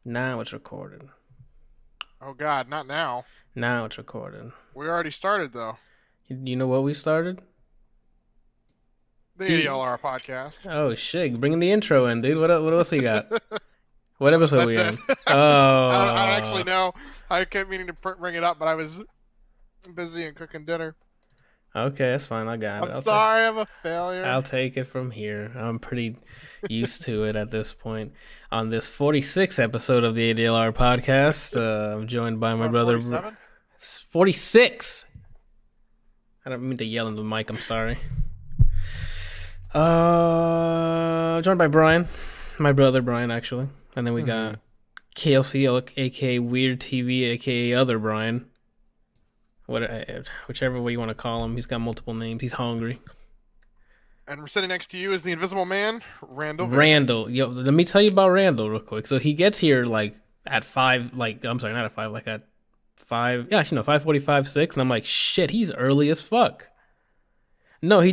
Now it's recorded. Oh God, not now. Now it's recorded. We already started though. You know what we started? The ADLR podcast. Oh shit! Bringing the intro in, dude. What else you got? What episode That's we it. on? I don't actually Oh. know. I kept meaning to bring it up, but I was busy and cooking dinner. Okay, that's fine. I got it. I'm sorry, I'm a failure. I'll take it from here. I'm pretty used to it at this point. On this 46th episode of the ADLR podcast, I'm joined by my brother. 47? 46. I don't mean to yell in the mic. I'm sorry. Joined by Brian, my brother Brian, actually, and then we got KLC, aka Weird TV, aka Other Brian. Whichever way you want to call him, he's got multiple names. He's hungry. And we're sitting next to you is the Invisible Man, Randall. Randall, yo, let me tell you about Randall real quick. So he gets here like at 5, I'm sorry, not at 5, like at 5. Yeah, actually no, 5:45, 6, and I'm like, shit, he's early as fuck. No, he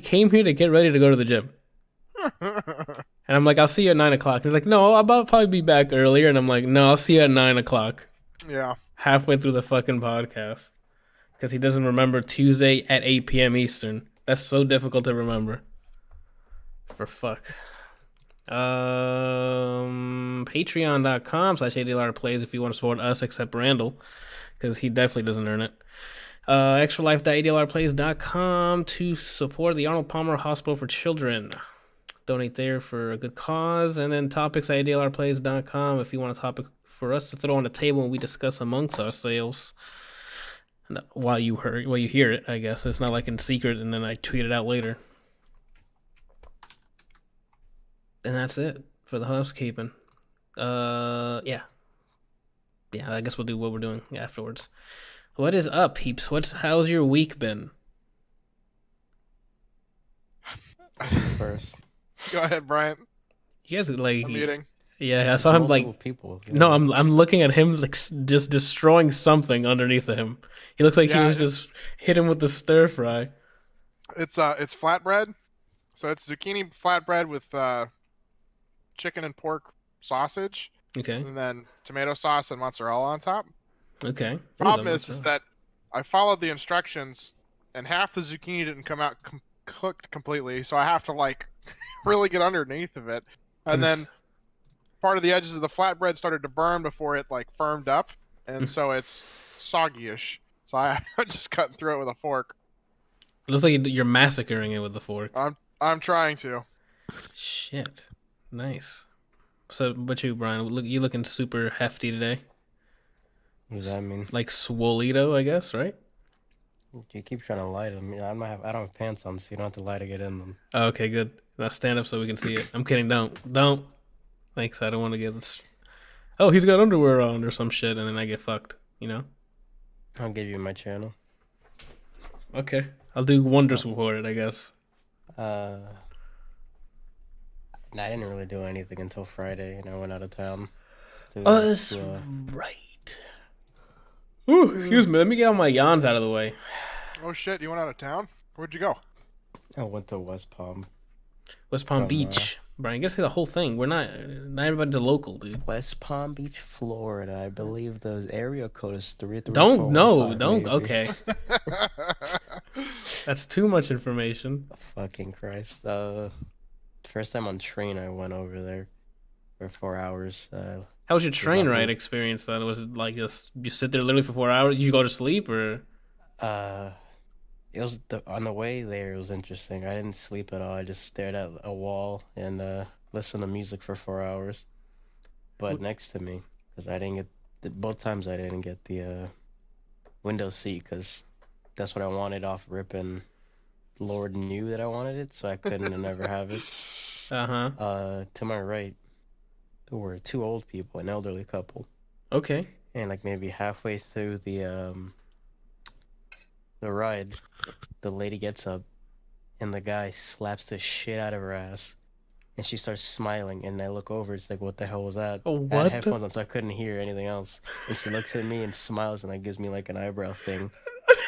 came here to get ready to go to the gym. And I'm like, I'll see you at 9 o'clock. He's like, no, I'll probably be back earlier. And I'm like, no, I'll see you at 9 o'clock. Yeah. Halfway through the fucking podcast. Because he doesn't remember Tuesday at 8 p.m. Eastern. That's so difficult to remember. For fuck. Patreon.com/ADLR plays if you want to support us, except Randall. Because he definitely doesn't earn it. extralife.adlrplays.com to support the Arnold Palmer Hospital for Children. Donate there for a good cause. And then topics@adlrplays.com if you want a topic for us to throw on the table and we discuss amongst ourselves. While you hear it, I guess. It's not like in secret and then I tweet it out later. And that's it for the housekeeping. Yeah, I guess we'll do what we're doing afterwards. What is up, peeps? How's your week been? First, Go ahead, Bryant. You guys like I'm eating. Yeah, I saw him like people. No, I'm looking at him like just destroying something underneath of him. He looks like he was just hit him with the stir fry. It's flatbread. So it's zucchini flatbread with chicken and pork sausage. Okay. And then tomato sauce and mozzarella on top. Okay. Problem is that I followed the instructions and half the zucchini didn't come out cooked completely, so I have to like really get underneath of it. And then part of the edges of the flatbread started to burn before it like firmed up, and so it's soggy-ish. So I'm just cutting through it with a fork. It looks like you're massacring it with the fork. I'm trying to. Shit. Nice. So, what you, Brian? You looking super hefty today? What does that mean? Like swolito, I guess, right? You keep trying to lie to me. I don't have pants on, so you don't have to lie to get in them. Oh, okay, good. Now stand up so we can see it. I'm kidding. Don't. Thanks. I don't want to get this. Oh, he's got underwear on or some shit, and then I get fucked. You know. I'll give you my channel. Okay, I'll do wonders for it, I guess. I didn't really do anything until Friday, and I went out of town. That's right. Ooh, excuse me. Let me get all my yawns out of the way. Oh shit! You went out of town? Where'd you go? I went to West Palm. West Palm Beach. Brian, you gotta see the whole thing. Not everybody's a local, dude. West Palm Beach, Florida. I believe the area code is 334. Don't. Okay. That's too much information. Fucking Christ. First time on train I went over there for 4 hours. How was your train ride experience then? Was it like just you sit there literally for 4 hours? Did you go to sleep or? It was on the way there. It was interesting. I didn't sleep at all. I just stared at a wall and listened to music for 4 hours. But next to me, because I didn't get both times I didn't get the window seat because that's what I wanted off rip, and Lord knew that I wanted it, so I couldn't and never have it. To my right, there were two old people, an elderly couple. Okay. And like maybe halfway through the ride, the lady gets up and the guy slaps the shit out of her ass, and she starts smiling, and I look over, it's like, what the hell was that? Oh, I what had headphones on, so I couldn't hear anything else, and she looks at me and smiles and like gives me like an eyebrow thing,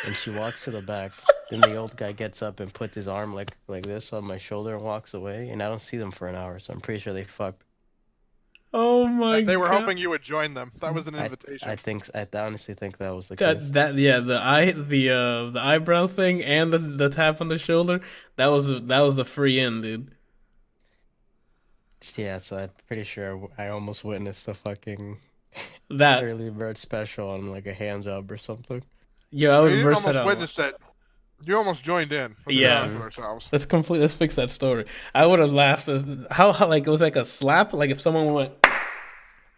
and she walks to the back. Then the old guy gets up and puts his arm like this on my shoulder and walks away, and I don't see them for an hour, so I'm pretty sure they fucked. Oh my They were god. hoping you would join them. That was an invitation. I honestly think that was the case. The eyebrow thing and the tap on the shoulder, that was the free end, dude. Yeah, so I'm pretty sure I almost witnessed the fucking That early bird special on like a hand job or something. Yo, I You would didn't reverse that almost out. witness it. You almost joined in. Let's be Yeah. honest with ourselves. Let's fix that story. I would have laughed. How like it was like a slap, like if someone went,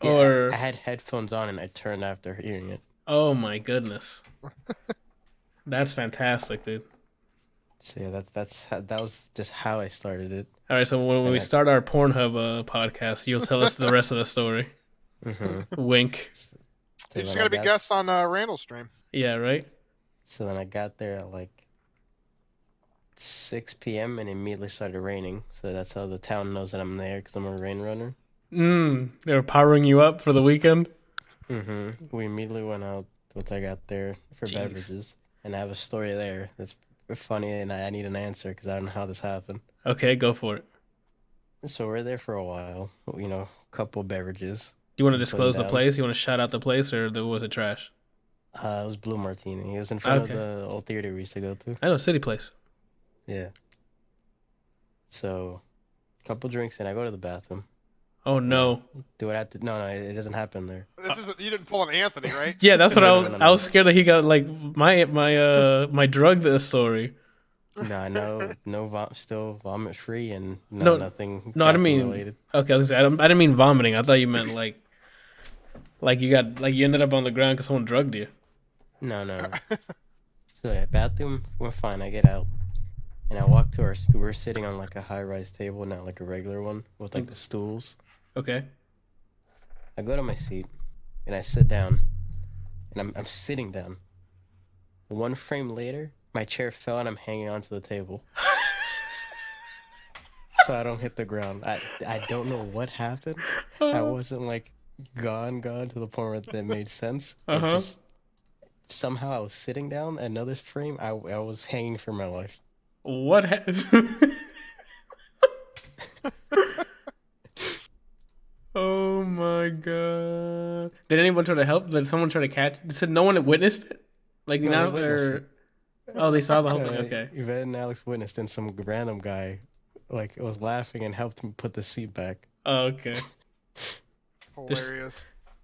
Yeah, or I had headphones on and I turned after hearing it. oh my goodness, that's fantastic, dude. So yeah, that was just how I started it. All right, so when we start our Pornhub podcast, you'll tell us the rest of the story. Wink. You're just gonna be guests on Randall's stream. Yeah, right. So then I got there at like 6 p.m. and immediately started raining. So that's how the town knows that I'm there because I'm a rain runner. They were powering you up for the weekend. We immediately went out once I got there for Jeez. beverages, and I have a story there that's funny, and I need an answer because I don't know how this happened. Okay, go for it. So we're there for a while, couple beverages. You want to disclose the down. place? You want to shout out the place, or was it trash? It was Blue Martini. It was in front Okay. of the old theater we used to go to. I know, city place. Yeah. So, couple drinks and I go to the bathroom. Oh no. Do I have to? No, it doesn't happen there. This isn't. You didn't pull an Anthony, right? Yeah, that's what No. I was scared that he got like my drug story. No, still vomit free and No, nothing. No, I didn't mean. related. Okay, I was gonna say I didn't mean vomiting. I thought you meant like you ended up on the ground because someone drugged you. No. So yeah, bathroom, we're fine. I get out, and I walk to we're sitting on like a high-rise table, not like a regular one with like the stools. Okay. I go to my seat, and I sit down, and I'm sitting down. One frame later, my chair fell and I'm hanging onto the table. So I don't hit the ground. I don't know what happened. I wasn't like gone to the point where that made sense. It just somehow I was sitting down. Another frame, I was hanging for my life. What? Oh my god! Did anyone try to help? Did someone try to catch? Did no one witnessed it? Like No, now, they witnessed or it. oh, they saw the whole thing. Okay. Yvette and Alex witnessed, and some random guy like was laughing and helped him put the seat back. Oh, okay. Hilarious.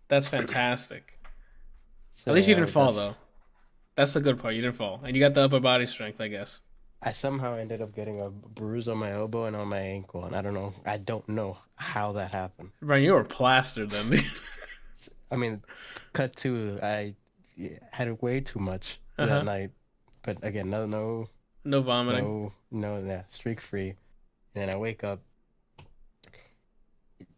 That's fantastic. So, At least you yeah, didn't fall though. That's the good part. You didn't fall, and you got the upper body strength, I guess. I somehow ended up getting a bruise on my elbow and on my ankle, and I don't know how that happened. Brian, you were plastered then. I mean, cut to I had way too much that night, but again, no vomiting. yeah, streak free. And then I wake up.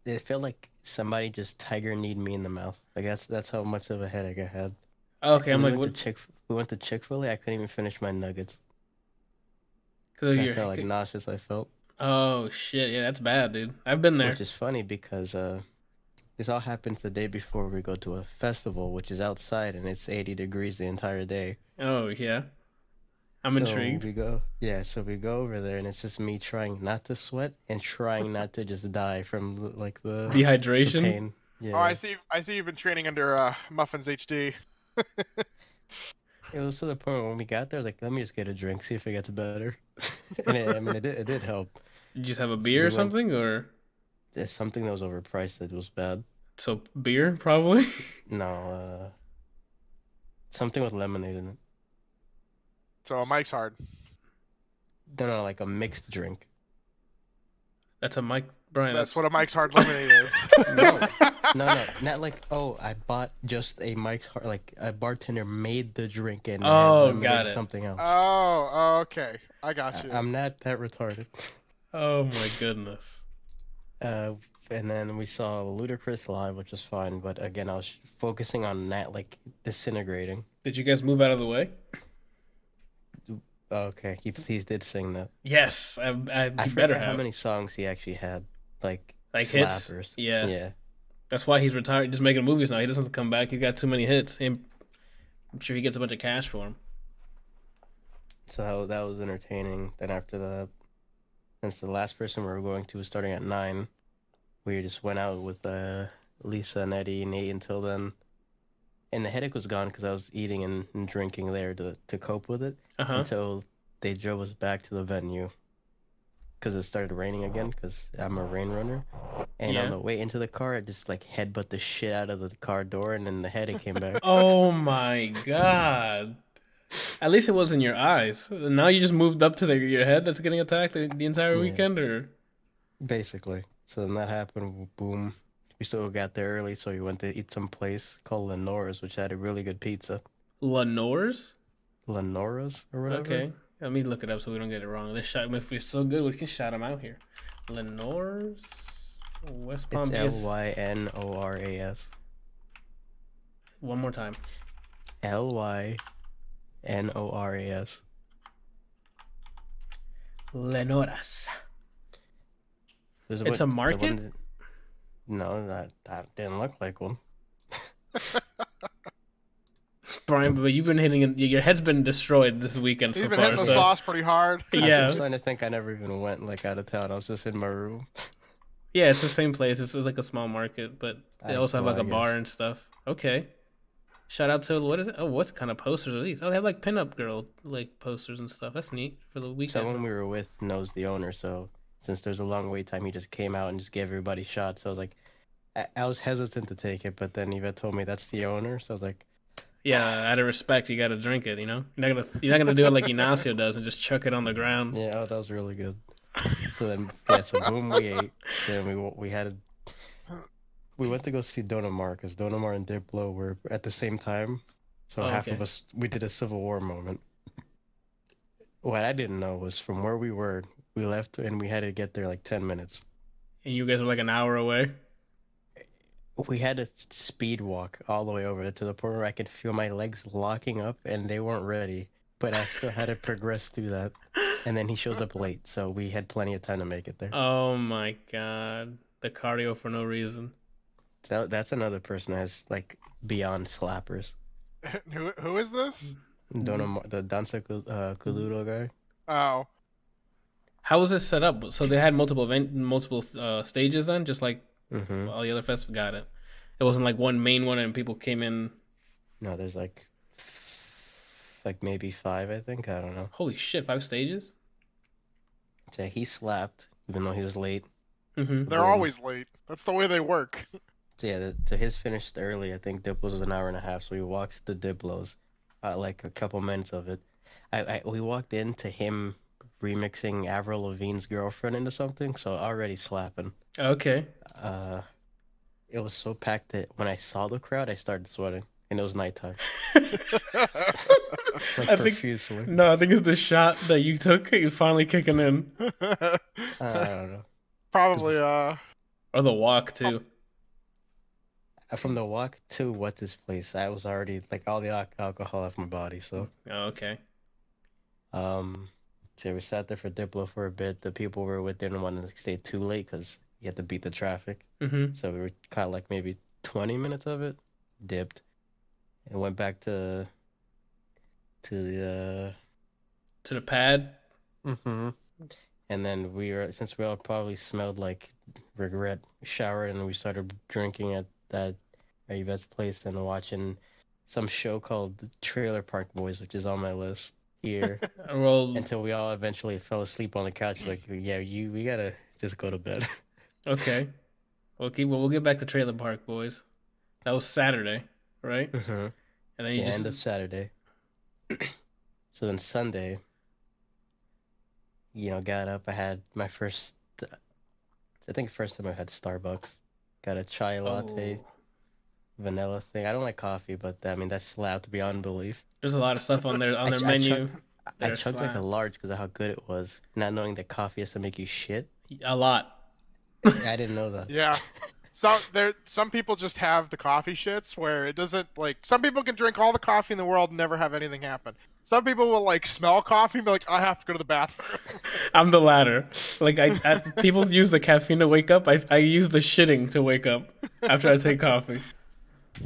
It felt like somebody just tiger kneed me in the mouth. Like that's how much of a headache I had. Okay, I'm we like, went what? to we went to Chick-fil-A. I couldn't even finish my nuggets. Cause That's how like nauseous I felt. Oh shit! Yeah, that's bad, dude. I've been there. Which is funny because this all happens the day before we go to a festival, which is outside and it's 80 degrees the entire day. Oh yeah, I'm intrigued. So we go over there and it's just me trying not to sweat and trying not to just die from like the Dehydration. pain. Yeah. Oh, I see you've been training under Muffins HD. It was to the point when we got there, I was like, let me just get a drink, see if it gets better. And it did help. Did you just have a beer or something, or There's something that was overpriced that was bad. so beer probably? No, something with lemonade in it. So Mike's hard. No, like a mixed drink. That's a Mike Brian. That's what a Mike's hard lemonade is. No, not like, oh, I bought just a Mike's Hard, like a bartender made the drink and got it. something else. Oh, okay. I got you. I'm not that retarded. Oh my goodness. And then we saw Ludacris live, which was fine, but again, I was focusing on that, like, disintegrating. Did you guys move out of the way? Okay, he did sing that. Yes, I I better forget have. how many songs he actually had, like hits. slappers. Yeah. That's why he's retired, just making movies now. He doesn't have to come back. He's got too many hits. I'm sure he gets a bunch of cash for them. So that was entertaining. Then after that, since the last person we were going to was starting at 9, We just went out with Lisa and Eddie and ate until then. And the headache was gone because I was eating and drinking there to cope with it until they drove us back to the venue because it started raining again because I'm a rain runner. And on the way into the car, I just like headbutt the shit out of the car door, and then the headache came back. Oh my god! At least it wasn't your eyes. Now you just moved up to your head that's getting attacked the entire weekend, or basically. So then that happened. Boom. We still got there early, so we went to eat some place called Lenore's, which had a really good pizza. Lenore's? Lenore's or whatever. Okay, let me look it up so we don't get it wrong. If we're so good, we can shout them out here. Lenore's, West Palm Beach. It's Lynoras. One more time. Lynoras. Lenoras. It's a market? No, that didn't look like one. Brian, but you've been hitting it. Your head's been destroyed this weekend so You've been far. hitting the sauce pretty hard. Yeah. I'm starting to think I never even went like out of town. I was just in my room. Yeah, it's the same place. It's like a small market, but they also have like a bar and stuff. Okay. Shout out to, what is it? Oh, what kind of posters are these? Oh, they have like pinup girl like posters and stuff. That's neat for the weekend. Someone we were with knows the owner, so since there's a long wait time, he just came out and just gave everybody shots. So I was like, I was hesitant to take it, but then Yvette told me that's the owner, so I was like, yeah, out of respect, you got to drink it. You know, you're not gonna do it like Ignacio does and just chuck it on the ground. Yeah, that was really good. So then, so boom, we ate. Then we went to go see Don Omar because Don Omar and Diplo were at the same time. So half of us, we did a Civil War moment. What I didn't know was from where we were, we left and we had to get there like 10 minutes. And you guys were like an hour away? We had to speed walk all the way over to the point where I could feel my legs locking up and they weren't ready. But I still had to progress through that. And then he shows up late, so we had plenty of time to make it there. Oh my god. The cardio for no reason. So that's another person that has like beyond slappers. Who is this? Don't know, the Danza Kuduro guy. Oh. How was it set up? So they had multiple stages then, just like all the other festivals. Got it. It wasn't like one main one and people came in. No, there's like maybe 5, I think. I don't know. Holy shit, 5 stages? So he slapped, even though he was late. They're always late. That's the way they work. So yeah, so his finished early. I think Diplo's was an hour and a half, so we walked to Diplo's, like a couple minutes of it. We walked into him remixing Avril Lavigne's Girlfriend into something, so already slapping. Okay. It was so packed that when I saw the crowd, I started sweating, and it was nighttime. Profusely. I think it's the shot that you took. You finally kicking in. I don't know. Probably. Or the walk too. From the walk to what's this place, I was already like all the alcohol off my body. So. Oh, okay. So we sat there for Diplo for a bit. The people we were with didn't want to stay too late because you had to beat the traffic. So we were caught like maybe 20 minutes of it, dipped, and went back to the pad. And then since we all probably smelled like regret, showered and we started drinking at Yvette's place and watching some show called Trailer Park Boys, which is on my list here. Until we all eventually fell asleep on the couch. Like, yeah, we gotta just go to bed. Okay. We'll get back to Trailer Park Boys. That was Saturday, right? And then end of Saturday. So then Sunday, got up. I had my first. I think the first time I had Starbucks. Got a chai latte, vanilla thing. I don't like coffee, but I mean that's slapped beyond belief. There's a lot of stuff on their menu. I chugged like a large because of how good it was, not knowing that coffee has to make you shit. A lot. I didn't know that. Yeah. Some people just have the coffee shits where it doesn't like. Some people can drink all the coffee in the world and never have anything happen. Some people will like smell coffee and be like, I have to go to the bathroom. I'm the latter. Like people use the caffeine to wake up. I use the shitting to wake up after I take coffee.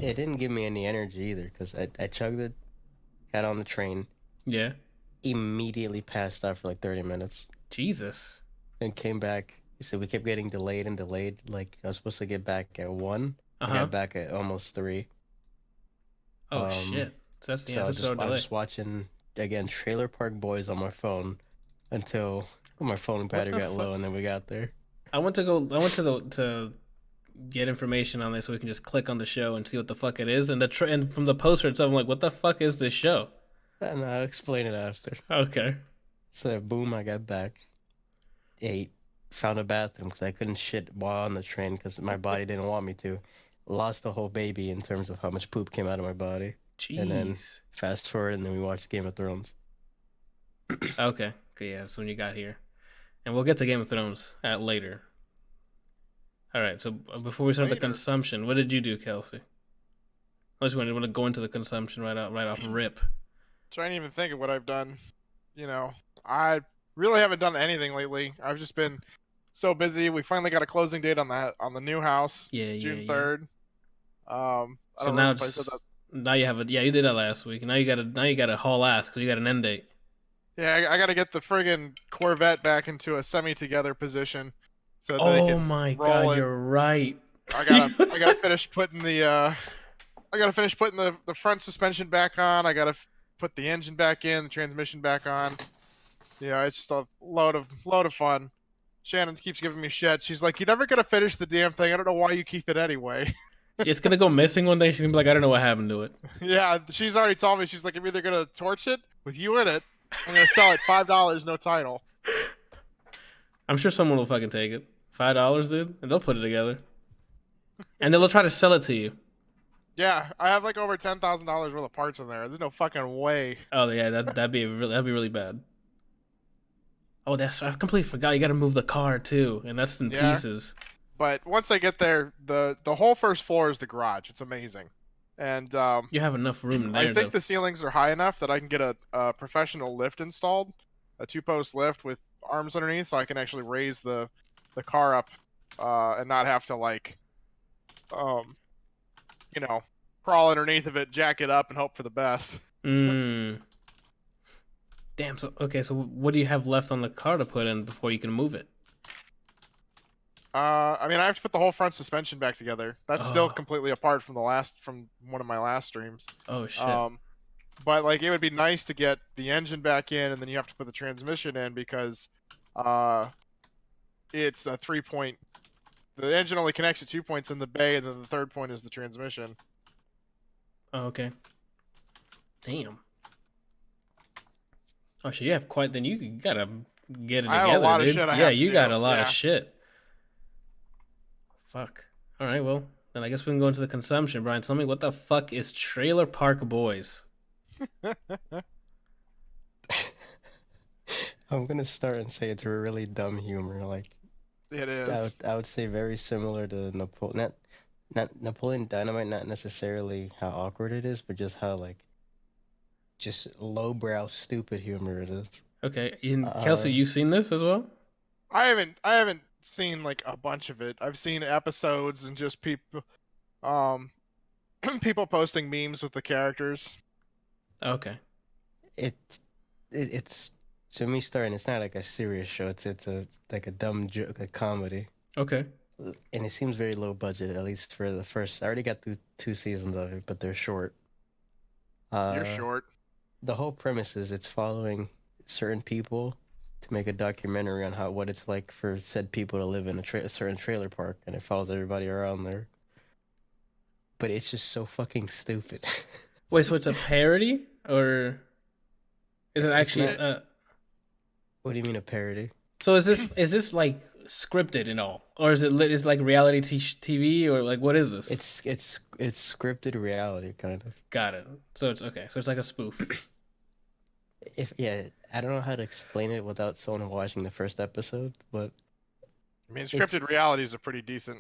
It didn't give me any energy either because I chugged it, got on the train. Yeah. Immediately passed out for like 30 minutes. Jesus. Then came back, So we kept getting delayed and delayed. Like I was supposed to get back at 1. I Uh-huh. got back at almost 3. Oh shit. So that's So that's a I was delay. just watching again Trailer Park Boys on my phone until my phone What battery the got fuck? low, and then we got there. I went to to get information on this so we can just click on the show and see what the fuck it is. And and from the poster itself, I'm like, what the fuck is this show? And I'll explain it after. Okay. So boom, I got back. Ate, found a bathroom because I couldn't shit while on the train because my body didn't want me to. Lost a whole baby in terms of how much poop came out of my body. And then Jeez. fast forward, and then we watched Game of Thrones. Okay. Okay, yeah, that's when you got here. And we'll get to Game of Thrones at later. All right, so before we start the Later. consumption, what did you do, Kelsey? I just want to go into the consumption right off rip. Trying to even think of what I've done. You know, I really haven't done anything lately. I've just been so busy. We finally got a closing date on the new house, Yeah, June yeah. 3rd. I So don't now remember if I said that. now you have you did that last week. Now you got to haul ass because you got an end date. Yeah, I got to get the friggin' Corvette back into a semi-together position so that they Oh can my roll god, it. you're right. I gotta finish putting the front suspension back on. I gotta put the engine back in, the transmission back on. Yeah, it's just a load of fun. Shannon keeps giving me shit. She's like, "You're never gonna finish the damn thing. I don't know why you keep it anyway." It's gonna go missing one day. She's gonna be like, I don't know what happened to it. Yeah, she's already told me. She's like, "I'm either gonna torch it with you in it. I'm gonna sell it $5, no title." I'm sure someone will fucking take it. $5, dude, and they'll put it together, and they'll try to sell it to you. Yeah, I have like over $10,000 worth of parts in there. There's no fucking way. Oh yeah, that'd be really bad. Oh, I completely forgot. You got to move the car too, and that's in Yeah. pieces. But once I get there, the whole first floor is the garage. It's amazing, and You have enough room there. I think the ceilings are high enough that I can get a professional lift installed, a 2-post lift with arms underneath, so I can actually raise the car up and not have to like, crawl underneath of it, jack it up, and hope for the best. Damn. So okay. So what do you have left on the car to put in before you can move it? I mean, I have to put the whole front suspension back together. That's still Oh. completely apart from from one of my last streams. Oh shit. But like, it would be nice to get the engine back in, and then you have to put the transmission in because it's a 3-point. The engine only connects to 2 points in the bay, and then the third point is the transmission. Oh, okay. Damn. Oh shit. You have quite. Then you gotta get it I together, have a lot of dude. shit I Yeah, have to you do, got a lot of yeah. shit. Fuck. All right. Well, then I guess we can go into the consumption. Brian, tell me what the fuck is Trailer Park Boys? I'm gonna start and say it's really dumb humor. Like It is. I would say very similar to not Napoleon Dynamite. Not necessarily how awkward it is, but just how like just lowbrow stupid humor it is. Okay. And Kelsey, you've seen this as well? I haven't seen like a bunch of it. I've seen episodes and just people people posting memes with the characters. Okay. It's to me starting. It's not like a serious show. It's like a dumb joke, a comedy, Okay. and it seems very low budget. At least for the first. I already got through 2 seasons of it, but they're short. You're short. The whole premise is it's following certain people to make a documentary on what it's like for said people to live in a certain trailer park, and it follows everybody around there. But it's just so fucking stupid. Wait, so it's a parody or is it actually? not- What do you mean a parody? So is this like scripted and all, or is it like reality TV or like what is this? It's scripted reality kind of. Got it. So it's okay. So it's like a spoof. I don't know how to explain it without someone watching the first episode, but I mean, scripted realities are pretty decent.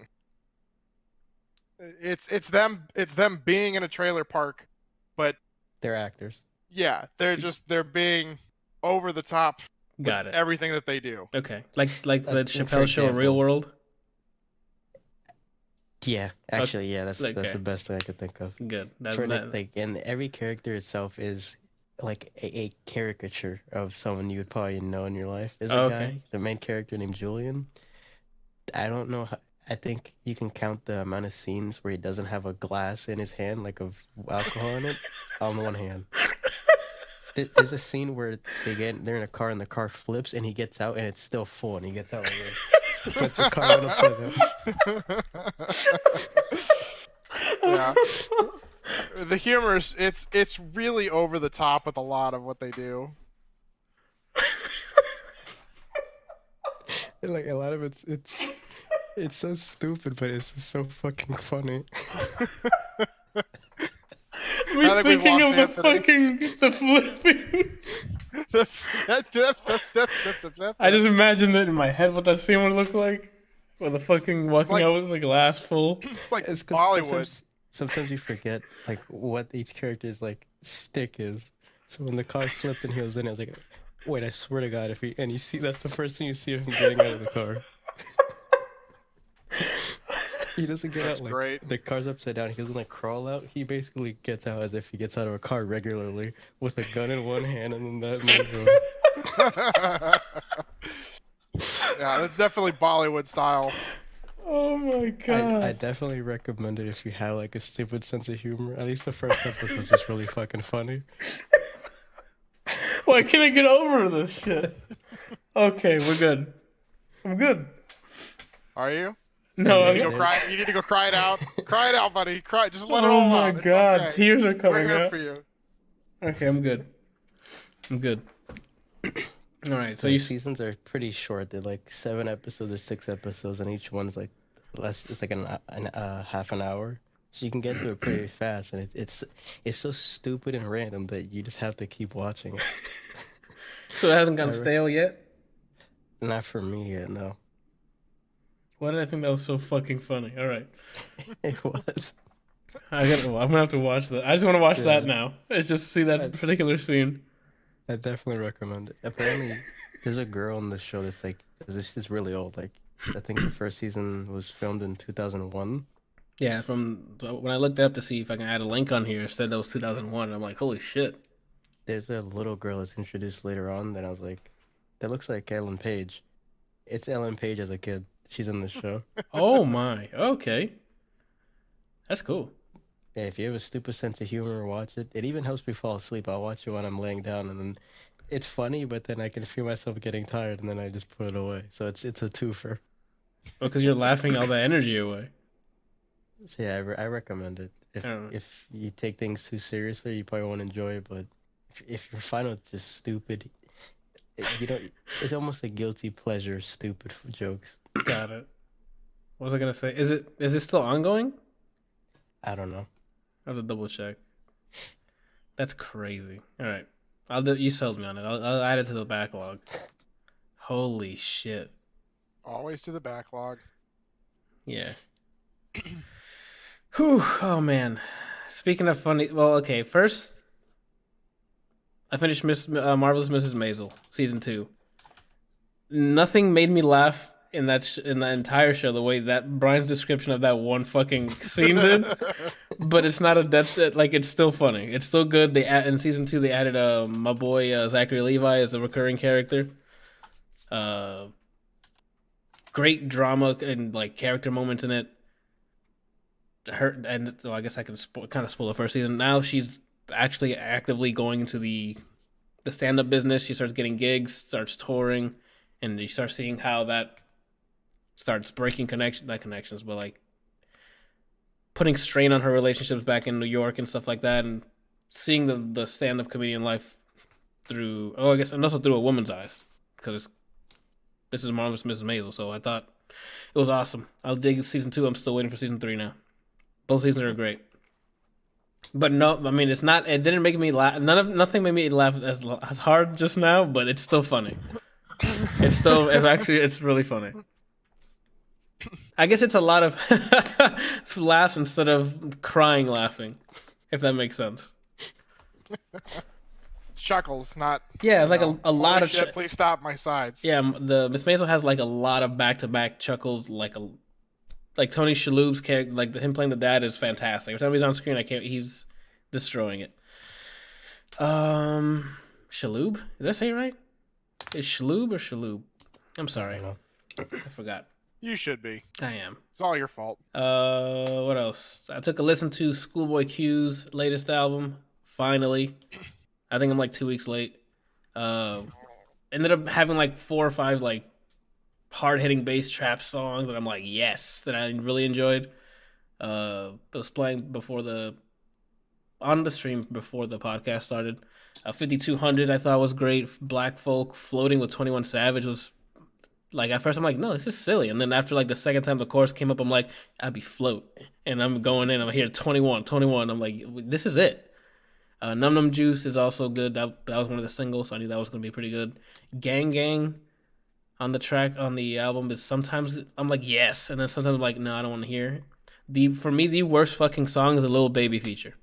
It's them being in a trailer park, but they're actors. yeah, they're being over the top. Got with it. Everything that they do. Okay. Like the For Chappelle Show, example, Real World. Yeah, actually, yeah, that's Okay. the best thing I could think of. Good. And every character itself is like a caricature of someone you would probably know in your life. There's a Okay. guy, the main character named Julian. I don't know how, I think you can count the amount of scenes where he doesn't have a glass in his hand, like of alcohol in it, on one hand. There's a scene where they're in a car and the car flips and he gets out and it's still full and he gets out like this. But the car went upside down. Yeah. The humor is it's really over the top with a lot of what they do. Like a lot of it's so stupid, but it's just so fucking funny. We're thinking of the flipping. I just imagined it in my head what that scene would look like. With the fucking walking out with the glass full. It's like It's Bollywood. Sometimes you forget like what each character's like stick is. So when the car flipped and he was in it, I was like, wait, I swear to God, you see that's the first thing you see of him getting out of the car. He doesn't get out like great. The car's upside down. He doesn't like crawl out. He basically gets out as if he gets out of a car regularly with a gun in one hand and then that. Yeah, that's definitely Bollywood style. Oh my god. I definitely recommend it if you have like a stupid sense of humor. At least the first episode was just really fucking funny. Why can't I get over this shit? Okay, we're good. I'm good. Are you? No, You need to go cry it out. Cry it out, buddy. Cry. Just let it all Oh my out. It's god, okay. tears are We're coming here out. for you. Okay, I'm good. All right, so The you seasons are pretty short. They're like 7 episodes or 6 episodes, and each one's like less. It's like half an hour, so you can get through it pretty fast. And it's so stupid and random that you just have to keep watching it. so it hasn't gotten stale yet? Not for me yet, no. Why did I think that was so fucking funny? All right, It was. I'm gonna have to watch that. I just want to watch that now. It's just see that particular scene. I definitely recommend it. Apparently, there's a girl in the show that's like, this is really old. Like, I think the first season was filmed in 2001. Yeah, when I looked it up to see if I can add a link on here, it said that was 2001. I'm like, holy shit. There's a little girl that's introduced later on that I was like, that looks like Ellen Page. It's Ellen Page as a kid. She's in the show. Oh my, okay. That's cool. Yeah, if you have a stupid sense of humor, watch it. It even helps me fall asleep. I'll watch it when I'm laying down, and then it's funny, but then I can feel myself getting tired, and then I just put it away. So it's a twofer. Well, because you're laughing all the energy away. So yeah, I recommend it. If you take things too seriously, you probably won't enjoy it. But if you're fine with just stupid, it's almost a guilty pleasure, stupid jokes. Got it. What was I gonna say? Is it still ongoing? I don't know. I have to double check. That's crazy. All right, you sold me on it. I'll add it to the backlog. Holy shit. Always to the backlog. Yeah. Whew. Oh man. Speaking of funny, well, okay. First, I finished Marvelous Mrs. Maisel season 2. Nothing made me laugh in that entire show the way that Brian's description of that one fucking scene did. But it's not it's still funny. It's still good. In season 2 they added my boy Zachary Levi as a recurring character. Great drama and like character moments in it. I guess I can kind of spoil the first season. Now she's actually actively going into the stand-up business. She starts getting gigs, starts touring, and you start seeing how that starts breaking connections, but like putting strain on her relationships back in New York and stuff like that, and seeing the stand-up comedian life through, I guess, and also through a woman's eyes, because this is Marvelous Mrs. Maisel, so I thought it was awesome. I'll dig season 2. I'm still waiting for season 3 now. Both seasons are great. But no, I mean, it didn't make me laugh. Nothing made me laugh as hard just now, but it's still funny. It's really funny. I guess it's a lot of laughs instead of crying laughing, if that makes sense. Chuckles, not. Yeah, it's like a lot of. Shit, please stop my sides. Yeah, the Miss Maisel has like a lot of back-to-back chuckles, like Tony Shalhoub's character, like him playing the dad is fantastic. Every time he's on screen, he's destroying it. Shalhoub? Did I say it right? Is Shalhoub or Shalhoub? I'm sorry. I forgot. You should be. I am. It's all your fault. What else? I took a listen to ScHoolboy Q's latest album. Finally, I think I'm like 2 weeks late. Ended up having like 4 or 5 like hard hitting bass trap songs that I'm like yes that I really enjoyed. It was playing on the stream before the podcast started. 5200 I thought was great. Black Folk Floating with 21 Savage was like, at first I'm like, no, this is silly. And then after like the second time the chorus came up, I'm like, I'd be float. And I'm going in, I'm here 21. I'm like, this is it. Num Num Juice is also good. That was one of the singles, so I knew that was going to be pretty good. Gang Gang on the track on the album is sometimes I'm like, yes. And then sometimes I'm like, no, I don't want to hear it. For me, the worst fucking song is a Lil Baby feature.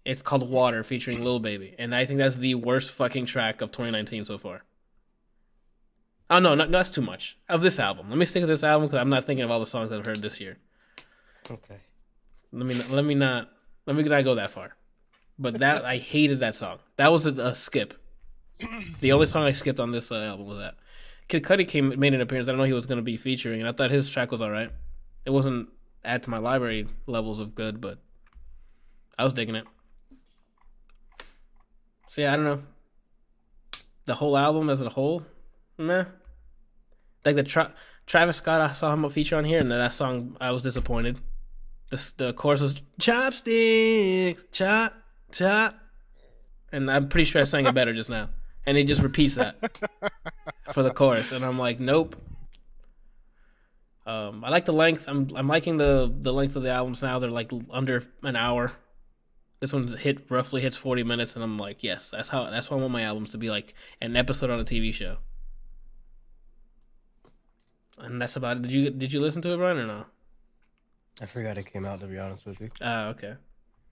It's called Water featuring Lil Baby. And I think that's the worst fucking track of 2019 so far. Oh, no, that's too much. Of this album. Let me stick with this album because I'm not thinking of all the songs I've heard this year. Okay. Let me not go that far. But that I hated that song. That was a skip. The only song I skipped on this album was that. Kid Cudi made an appearance. I don't know he was going to be featuring, and I thought his track was all right. It wasn't add to my library levels of good, but I was digging it. So yeah, I don't know. The whole album as a whole, meh. Like Travis Scott, I saw him a feature on here, and that song I was disappointed. The chorus was chopsticks, chop, and I'm pretty sure I sang it better just now. And he just repeats that for the chorus, and I'm like, nope. I like the length. I'm liking the length of the albums now. They're like under an hour. This one roughly hits 40 minutes, and I'm like, yes, that's why I want my albums to be like an episode on a TV show. And that's about it. Did you listen to it, Brian, or no? I forgot it came out, to be honest with you. Okay.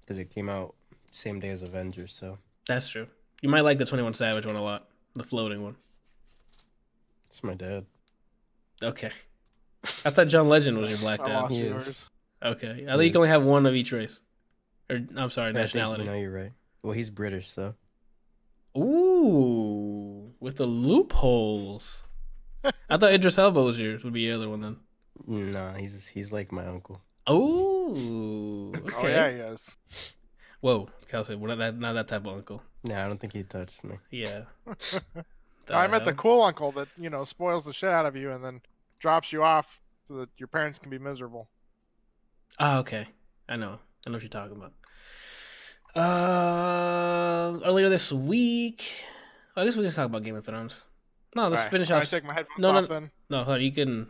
Because it came out same day as Avengers, so. That's true. You might like the 21 Savage one a lot. The floating one. It's my dad. Okay. I thought John Legend was your black I dad. lost He yours. is. Okay. I think you can only have one of each race. Or, I'm sorry, I think, nationality. you're right. Well, he's British, so. Ooh. With the loopholes. I thought Idris Elba would be the other one then. Nah, he's like my uncle. Oh. Okay. Oh yeah, he is. Whoa, Kelsey, we're not that type of uncle. Nah, I don't think he touched me. Yeah. I met the cool uncle that spoils the shit out of you and then drops you off so that your parents can be miserable. Oh, okay. I know what you're talking about. Earlier this week, I guess we can talk about Game of Thrones. No, let's finish Can off. I take my headphones No, off then? No, hold on, you can.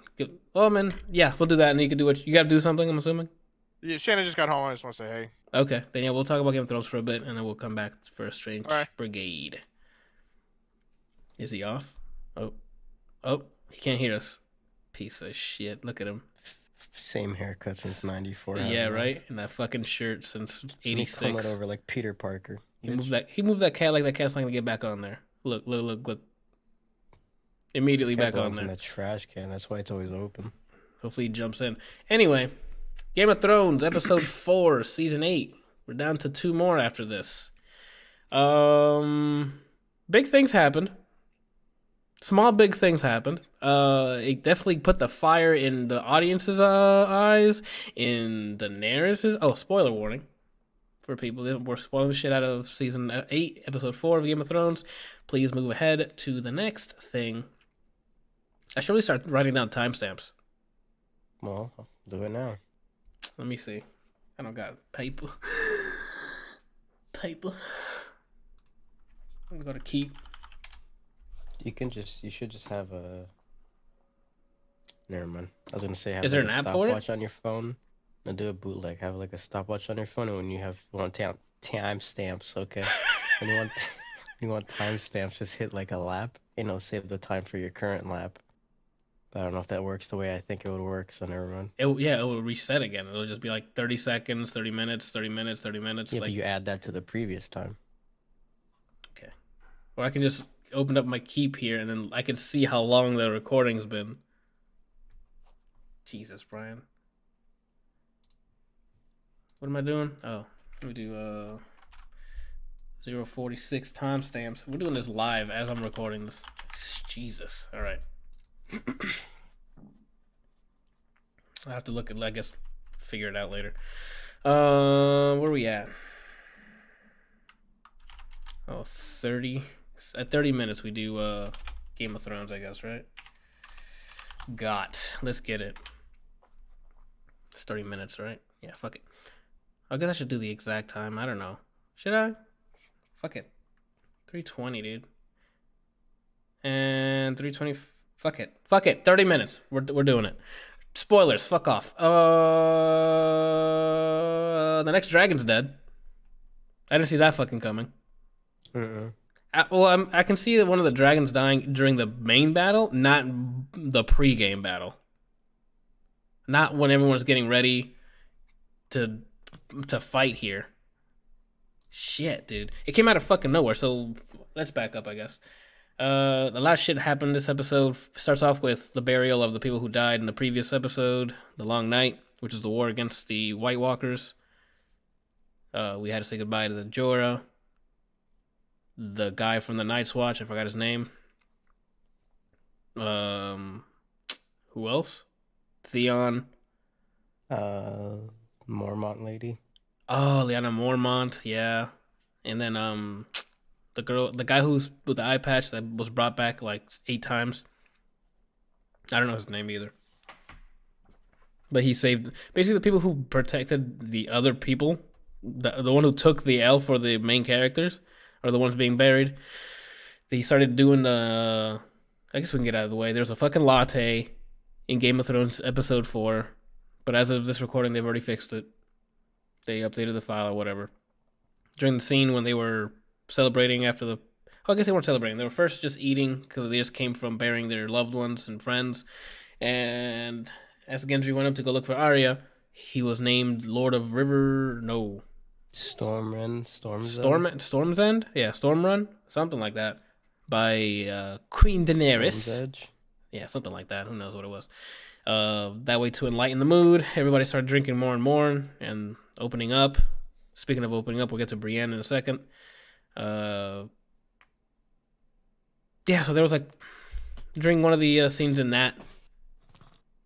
Oh man, yeah, we'll do that, and you can do what you got to do. Something, I'm assuming. Yeah, Shannon just got home. I just want to say hey. Okay, then yeah, we'll talk about Game of Thrones for a bit, and then we'll come back for a Strange All right. Brigade. Is he off? Oh, he can't hear us. Piece of shit. Look at him. Same haircut since '94. Yeah, right. In that fucking shirt since '86. He come over like Peter Parker. He moved that cat like that cat's not gonna get back on there. Look. Immediately back on there. In the trash can. That's why it's always open. Hopefully he jumps in. Anyway, Game of Thrones, episode 4, season 8. We're down to 2 more after this. Big things happened. Small big things happened. It definitely put the fire in the audience's eyes, in Daenerys'. Oh, spoiler warning for people. We're spoiling the shit out of season 8, episode 4 of Game of Thrones. Please move ahead to the next thing. I should really start writing down timestamps. Well, I'll do it now. Let me see. I don't got paper. I'm gonna go to keep. You should just have a. Never mind. I was gonna say have Is there an app for it? Stopwatch on your phone. And do a bootleg. Have like a stopwatch on your phone, and when you want timestamps, okay. When you want timestamps, just hit like a lap. Save the time for your current lap. But I don't know if that works the way I think it would work, so never mind. It will reset again. It'll just be like 30 seconds, 30 minutes, 30 minutes, 30 minutes. Yeah, like... but you add that to the previous time. Okay. Or I can just open up my keep here, and then I can see how long the recording's been. Jesus, Brian. What am I doing? Oh, let me do 046 timestamps. We're doing this live as I'm recording this. Jesus. All right. I have to look at. I guess figure it out later. Where are we at? Oh, 30. At 30 minutes, we do Game of Thrones, I guess, right? Let's get it. It's 30 minutes, right? Yeah, fuck it. I guess I should do the exact time. I don't know. Should I? Fuck it. 3:20, dude. And 3:20. Fuck it. 30 minutes. We're doing it. Spoilers. Fuck off. The next dragon's dead. I didn't see that fucking coming. I can see that one of the dragons dying during the main battle, not the pre-game battle. Not when everyone's getting ready to fight here. Shit, dude. It came out of fucking nowhere, so let's back up, I guess. A lot of shit happened this episode. Starts off with the burial of the people who died in the previous episode, The Long Night, which is the war against the White Walkers. We had to say goodbye to the Jorah. The guy from the Night's Watch, I forgot his name. Who else? Theon. Mormont lady. Oh, Lyanna Mormont, yeah. And then the guy who's with the eye patch that was brought back like 8 times. I don't know his name either. But he saved basically the people who protected the other people. The one who took the L for the main characters are the ones being buried. They started doing I guess we can get out of the way. There's a fucking latte in Game of Thrones episode 4. But as of this recording, they've already fixed it. They updated the file or whatever. During the scene when they were celebrating after the... Oh, I guess they weren't celebrating. They were first just eating because they just came from burying their loved ones and friends. And as Gendry went up to go look for Arya, he was named Lord of River... No. Storm's End? Yeah, Stormrun? Something like that. By Queen Daenerys. Storm's Edge? Yeah, something like that. Who knows what it was. That way to enlighten the mood. Everybody started drinking more and more and opening up. Speaking of opening up, we'll get to Brienne in a second. Yeah, so there was like during one of the scenes in that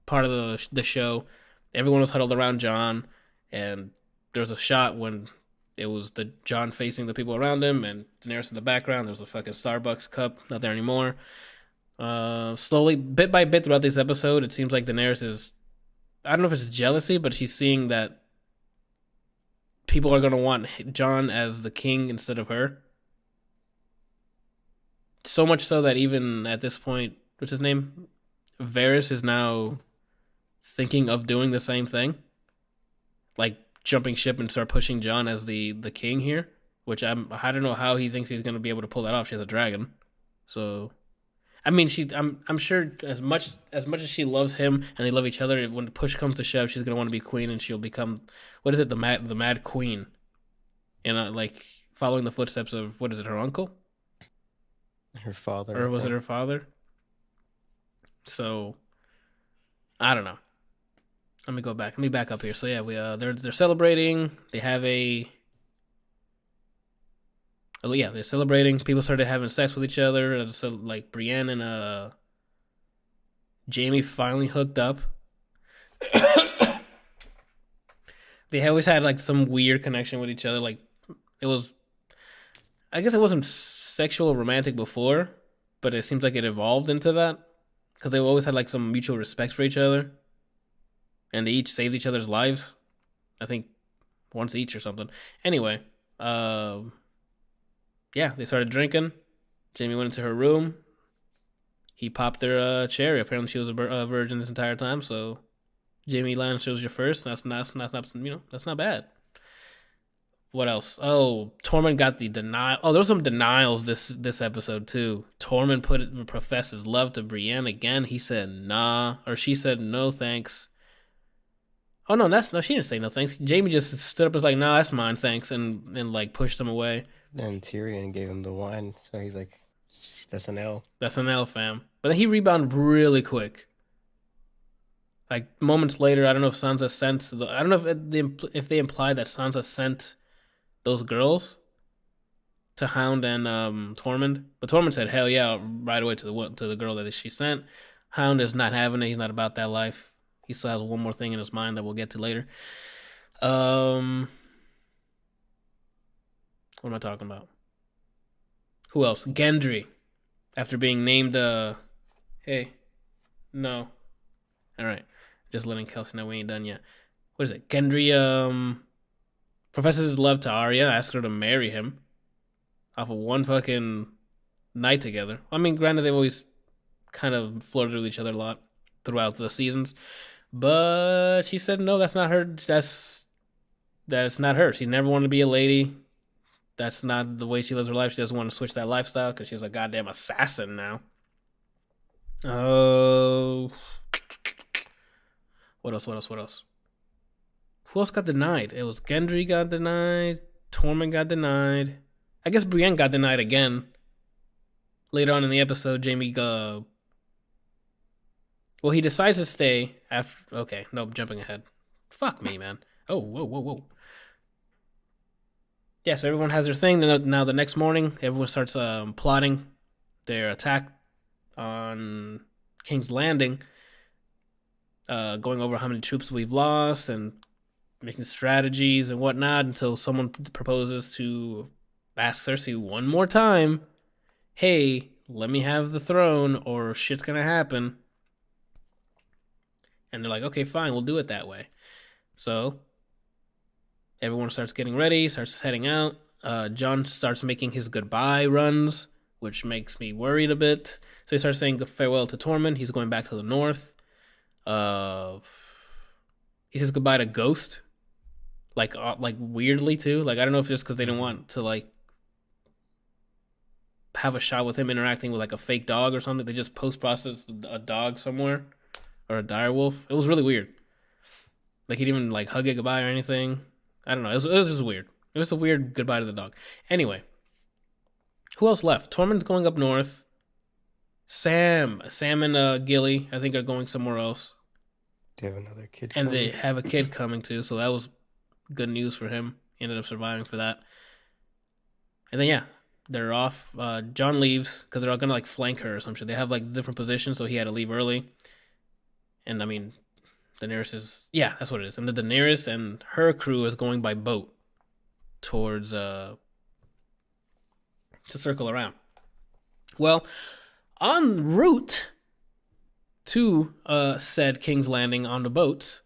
part of the show, everyone was huddled around Jon, and there was a shot when it was the Jon facing the people around him and Daenerys in the background. There was a fucking Starbucks cup, not there anymore. Slowly, bit by bit throughout this episode, it seems like Daenerys is, I don't know if it's jealousy, but she's seeing that people are going to want Jon as the king instead of her. So much so that even at this point, what's his name? Varys is now thinking of doing the same thing. Like jumping ship and start pushing Jon as the king here. Which I don't know how he thinks he's going to be able to pull that off. She has a dragon. So... I mean, I'm sure as much as she loves him and they love each other, when the push comes to shove, she's gonna want to be queen and she'll become, what is it, the mad queen, and like following the footsteps of, what is it, her uncle, her father, or was it her father? So I don't know. Let me go back. Let me back up here. So yeah, we they're celebrating. They have a. Yeah, they're celebrating. People started having sex with each other. So, like, Brienne and Jaime finally hooked up. They always had, like, some weird connection with each other. Like, it was... I guess it wasn't sexual or romantic before, but it seems like it evolved into that. Because they always had, like, some mutual respect for each other. And they each saved each other's lives. I think once each or something. Anyway, yeah, they started drinking. Jaime went into her room. He popped her cherry. Apparently, she was a virgin this entire time. So, Jaime Lannister was your first. That's not bad. What else? Oh, Tormund got the denial. Oh, there was some denials this episode too. Tormund professed his love to Brienne again. He said nah, or she said no thanks. Oh no, she didn't say no thanks. Jaime just stood up and was like, nah, that's mine, thanks, and like pushed him away. Then Tyrion gave him the wine, so he's like, that's an L. That's an L, fam. But then he rebounded really quick. Like, moments later, I don't know if Sansa sent... I don't know if they implied that Sansa sent those girls to Hound and Tormund. But Tormund said, hell yeah, right away to the girl that she sent. Hound is not having it. He's not about that life. He still has one more thing in his mind that we'll get to later. What am I talking about? Who else? Gendry. After being named, hey, no. All right. Just letting Kelsey know we ain't done yet. What is it? Gendry, professes his love to Arya, asks her to marry him off of one fucking night together. I mean, granted, they've always kind of flirted with each other a lot throughout the seasons, but she said no, that's not her. That's not her. She never wanted to be a lady. That's not the way she lives her life. She doesn't want to switch that lifestyle because she's a goddamn assassin now. Oh, what else? Who else got denied? It was Gendry got denied. Tormund got denied. I guess Brienne got denied again. Later on in the episode, well, he decides to stay after... Okay, nope, jumping ahead. Fuck me, man. Oh, whoa. Yeah, so everyone has their thing. Now the next morning, everyone starts plotting their attack on King's Landing. Going over how many troops we've lost and making strategies and whatnot until someone proposes to ask Cersei one more time, hey, let me have the throne or shit's gonna happen. And they're like, okay, fine, we'll do it that way. So everyone starts getting ready, starts heading out. Jon starts making his goodbye runs, which makes me worried a bit. So he starts saying farewell to Tormund. He's going back to the north. He says goodbye to Ghost, like weirdly too. Like, I don't know if just because they didn't want to like have a shot with him interacting with like a fake dog or something. They just post-processed a dog somewhere or a direwolf. It was really weird. Like, he didn't even like hug it goodbye or anything. I don't know. It was just weird. It was a weird goodbye to the dog. Anyway, who else left? Tormund's going up north. Sam and Gilly, I think, are going somewhere else. They have another kid and coming. They have a kid coming too, so that was good news for him. He ended up surviving for that. And then, yeah, they're off. Jon leaves because they're all going to, like, flank her or some shit. They have, like, different positions, so he had to leave early. And, I mean, Daenerys is... Yeah, that's what it is. And the Daenerys and her crew is going by boat towards... to circle around. Well, en route to said King's Landing on the boats,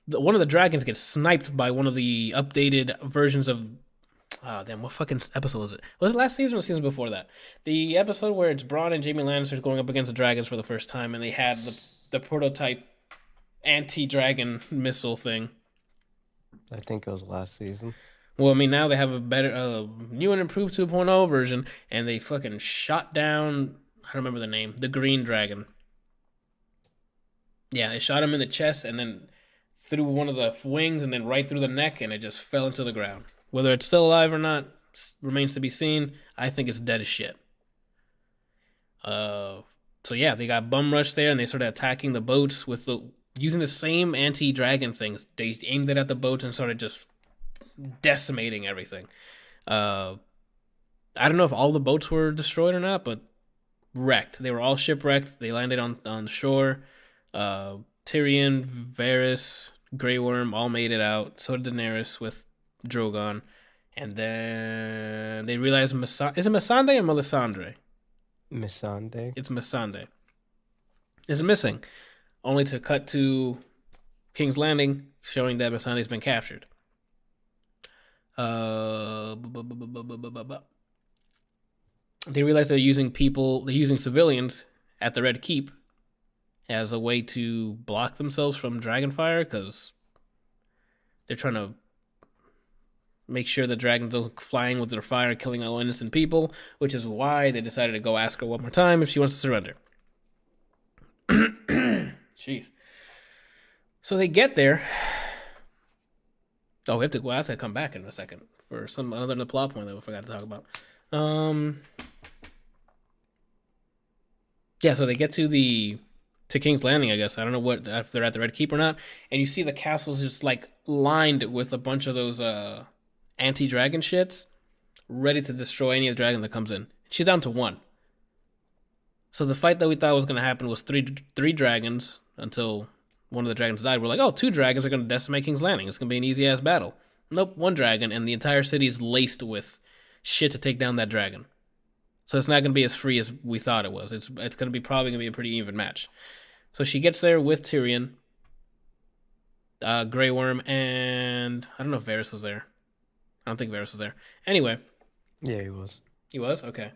one of the dragons gets sniped by one of the updated versions of... damn, what fucking episode was it? Was it last season or the season before that? The episode where it's Bronn and Jaime Lannister going up against the dragons for the first time, and they had the prototype anti-dragon missile thing. I think it was last season. Well, I mean, now they have a better, new and improved 2.0 version, and they fucking shot down, I don't remember the name, the green dragon. Yeah, they shot him in the chest, and then through one of the wings, and then right through the neck, and it just fell into the ground. Whether it's still alive or not remains to be seen. I think it's dead as shit. So yeah, they got bum rushed there, and they started attacking the boats with using the same anti-dragon things. They aimed it at the boats and started just decimating everything. I don't know if all the boats were destroyed or not, but wrecked. They were all shipwrecked. They landed on shore. Tyrion, Varys, Grey Worm all made it out. So did Daenerys with Drogon. And then they realized is it Missandei or Melisandre? Missandei. It's Missandei. Is missing, only to cut to King's Landing, showing that Missandei's been captured. They realize they're using civilians at the Red Keep as a way to block themselves from Dragonfire, because they're trying to make sure the dragons don't flying with their fire, killing all innocent people, which is why they decided to go ask her one more time if she wants to surrender. Jeez. So they get there. Oh, we have to come back in a second for another plot point that we forgot to talk about. Yeah, so they get to King's Landing, I guess. I don't know if they're at the Red Keep or not. And you see the castle's just like lined with a bunch of those anti-dragon shits, ready to destroy any of the dragon that comes in. She's down to one. So the fight that we thought was going to happen was three dragons until one of the dragons died. We're like, oh, 2 dragons are going to decimate King's Landing. It's going to be an easy-ass battle. Nope, 1 dragon, and the entire city is laced with shit to take down that dragon. So it's not going to be as free as we thought it was. It's going to be probably going to be a pretty even match. So she gets there with Tyrion, Grey Worm, and I don't know if Varys was there. I don't think Varys was there. Anyway. Yeah, he was. He was? Okay.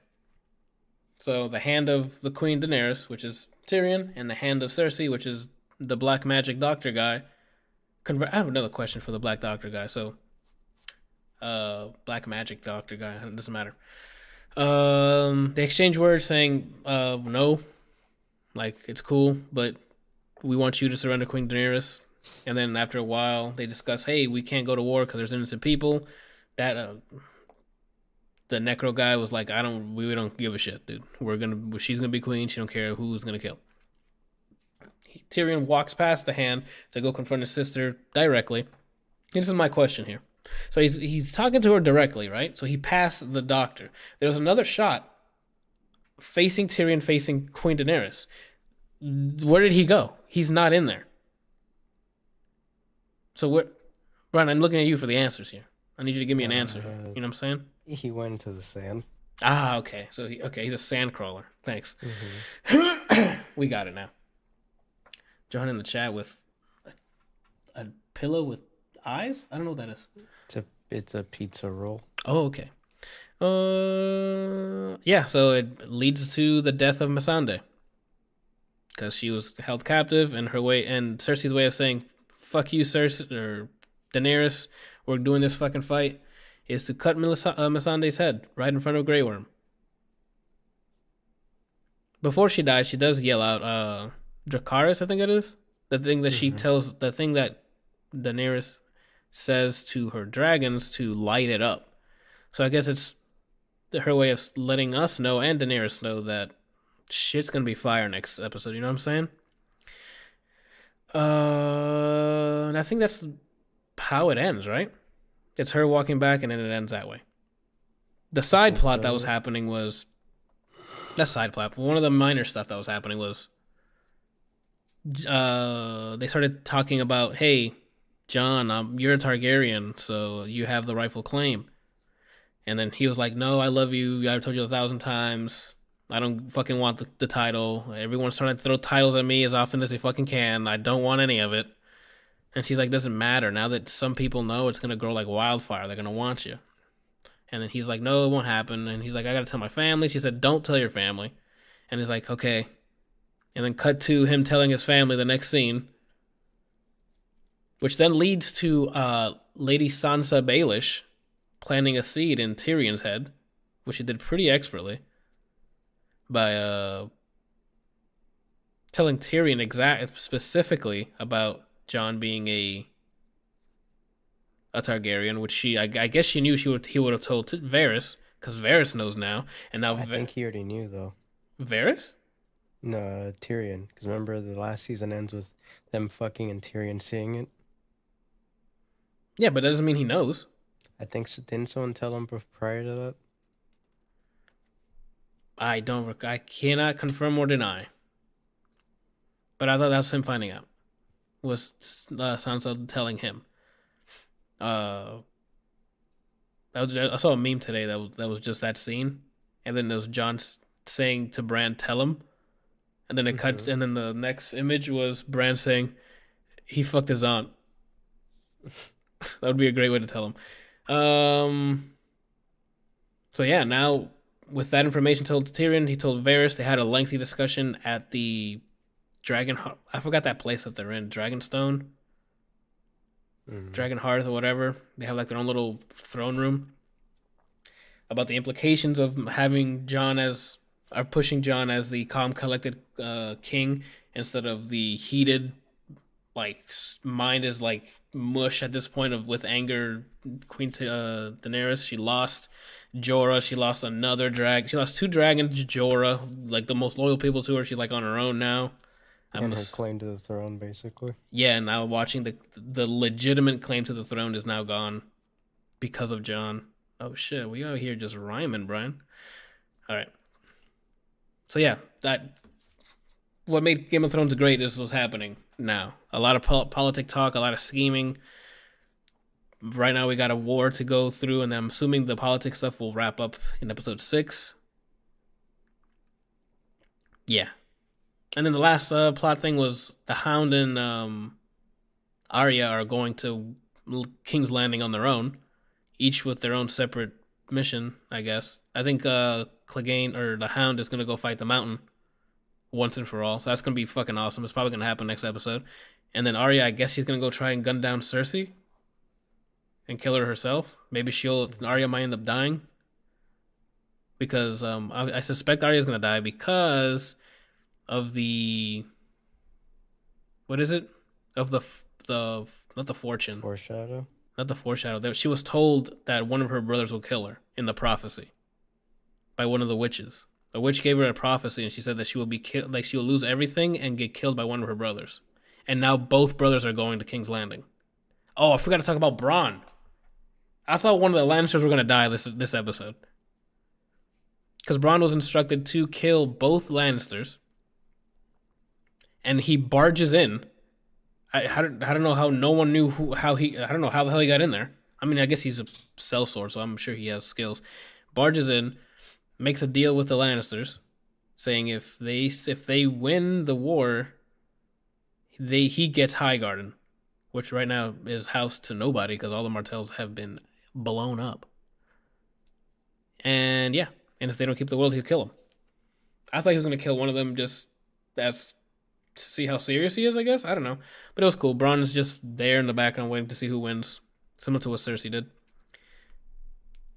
So the hand of the Queen Daenerys, which is Tyrion, and the hand of Cersei, which is the black magic doctor guy. I have another question for the black doctor guy. So, black magic doctor guy. It doesn't matter. They exchange words saying, no, like, it's cool, but we want you to surrender Queen Daenerys. And then after a while, they discuss, hey, we can't go to war because there's innocent people. That, the Necro guy was like, we don't give a shit, dude. She's gonna be queen. She don't care who's gonna kill. Tyrion walks past the hand to go confront his sister directly. This is my question here. So he's talking to her directly, right? So he passed the doctor. There's another shot facing Tyrion, facing Queen Daenerys. Where did he go? He's not in there. So Brian, I'm looking at you for the answers here. I need you to give me an answer. You know what I'm saying? He went into the sand. Ah, okay. So he's a sand crawler. Thanks. Mm-hmm. We got it now. John in the chat with a pillow with eyes? I don't know what that is. It's a pizza roll. Oh, okay. Yeah, so it leads to the death of Missandei. Because she was held captive, and Cersei's way of saying, fuck you, Cersei, or Daenerys, we're doing this fucking fight, is to cut Missandei's head right in front of Grey Worm. Before she dies, she does yell out, Dracarys, I think it is? The thing that the thing that Daenerys says to her dragons to light it up. So I guess it's her way of letting us know and Daenerys know that shit's gonna be fire next episode. You know what I'm saying? And I think that's how it ends, right? It's her walking back, and then it ends that way. The side plot that was happening was... That's side plot. One of the minor stuff that was happening was... they started talking about, hey, Jon, you're a Targaryen, so you have the rightful claim. And then he was like, no, I love you. I've told you 1,000 times. I don't fucking want the title. Everyone's trying to throw titles at me as often as they fucking can. I don't want any of it. And she's like, doesn't matter. Now that some people know, it's going to grow like wildfire. They're going to want you. And then he's like, no, it won't happen. And he's like, I got to tell my family. She said, don't tell your family. And he's like, okay. And then cut to him telling his family the next scene. Which then leads to Lady Sansa Baelish planting a seed in Tyrion's head. Which she did pretty expertly. By telling Tyrion specifically about Jon being a Targaryen, which I guess she knew he would have told Varys, because Varys knows now, and now I think he already knew though. Varys? No, Tyrion, because remember the last season ends with them fucking and Tyrion seeing it. Yeah, but that doesn't mean he knows. I think so. Didn't someone tell him prior to that? I cannot confirm or deny. But I thought that was him finding out. Was Sansa telling him. I saw a meme today that was just that scene. And then there was Jon saying to Bran, tell him. And then it cut, and then the next image was Bran saying, he fucked his aunt. That would be a great way to tell him. So yeah, now... With that information told to Tyrion, he told Varys. They had a lengthy discussion at the Dragon... I forgot that place that they're in. Dragonstone? Dragon Hearth or whatever. They have like their own little throne room. About the implications of having Jon as... Or pushing Jon as the calm, collected king instead of the heated... Like, mind is like mush at this point with anger. Queen Daenerys, she lost... Jorah, she lost another drag. She lost 2 dragons. Jorah, like the most loyal people to her. She's like on her own now. And her claim to the throne, basically. Yeah, now watching the legitimate claim to the throne is now gone because of Jon. Oh shit, we out here just rhyming, Brian. All right. So yeah, what made Game of Thrones great is what's happening. now. A lot of politic talk, a lot of scheming. Right now we got a war to go through, and I'm assuming the politics stuff will wrap up in episode 6. Yeah. And then the last plot thing was the Hound and Arya are going to King's Landing on their own, each with their own separate mission, I guess. I think Clegane or the Hound is going to go fight the Mountain once and for all. So that's going to be fucking awesome. It's probably going to happen next episode. And then Arya, I guess she's going to go try and gun down Cersei and kill her herself. Maybe Arya might end up dying. Because I suspect Arya's going to die because of the... What is it? Of the not the fortune. Foreshadow? Not the foreshadow. She was told that one of her brothers will kill her in the prophecy by one of the witches. The witch gave her a prophecy, and she said that she will be killed, like she will lose everything and get killed by one of her brothers. And now both brothers are going to King's Landing. Oh, I forgot to talk about Bronn. I thought one of the Lannisters were going to die this episode. Because Bronn was instructed to kill both Lannisters. And he barges in. I don't know how no one knew I don't know how the hell he got in there. I mean, I guess he's a sellsword, so I'm sure he has skills. Barges in, makes a deal with the Lannisters, saying if they win the war, he gets Highgarden, which right now is house to nobody because all the Martells have been blown up. And yeah, and if they don't keep the world, he'll kill them. I thought he was going to kill one of them just as to see how serious he is, I guess. I don't know. But it was cool. Bronn is just there in the background waiting to see who wins. Similar to what Cersei did.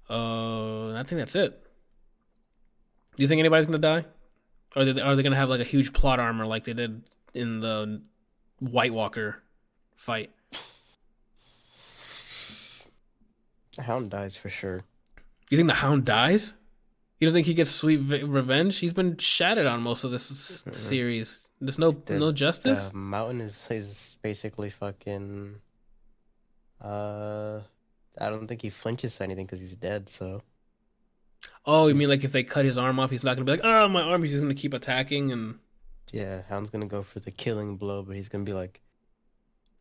I think that's it. Do you think anybody's going to die? Or are they going to have like a huge plot armor like they did in the White Walker fight? The Hound dies for sure. You think the Hound dies? You don't think he gets sweet revenge? He's been shattered on most of this series. There's no justice? The Mountain is basically fucking... I don't think he flinches to anything because he's dead, so... Oh, you mean like if they cut his arm off, he's not going to be like, oh, my arm, he's just going to keep attacking and... Yeah, Hound's going to go for the killing blow, but he's going to be like,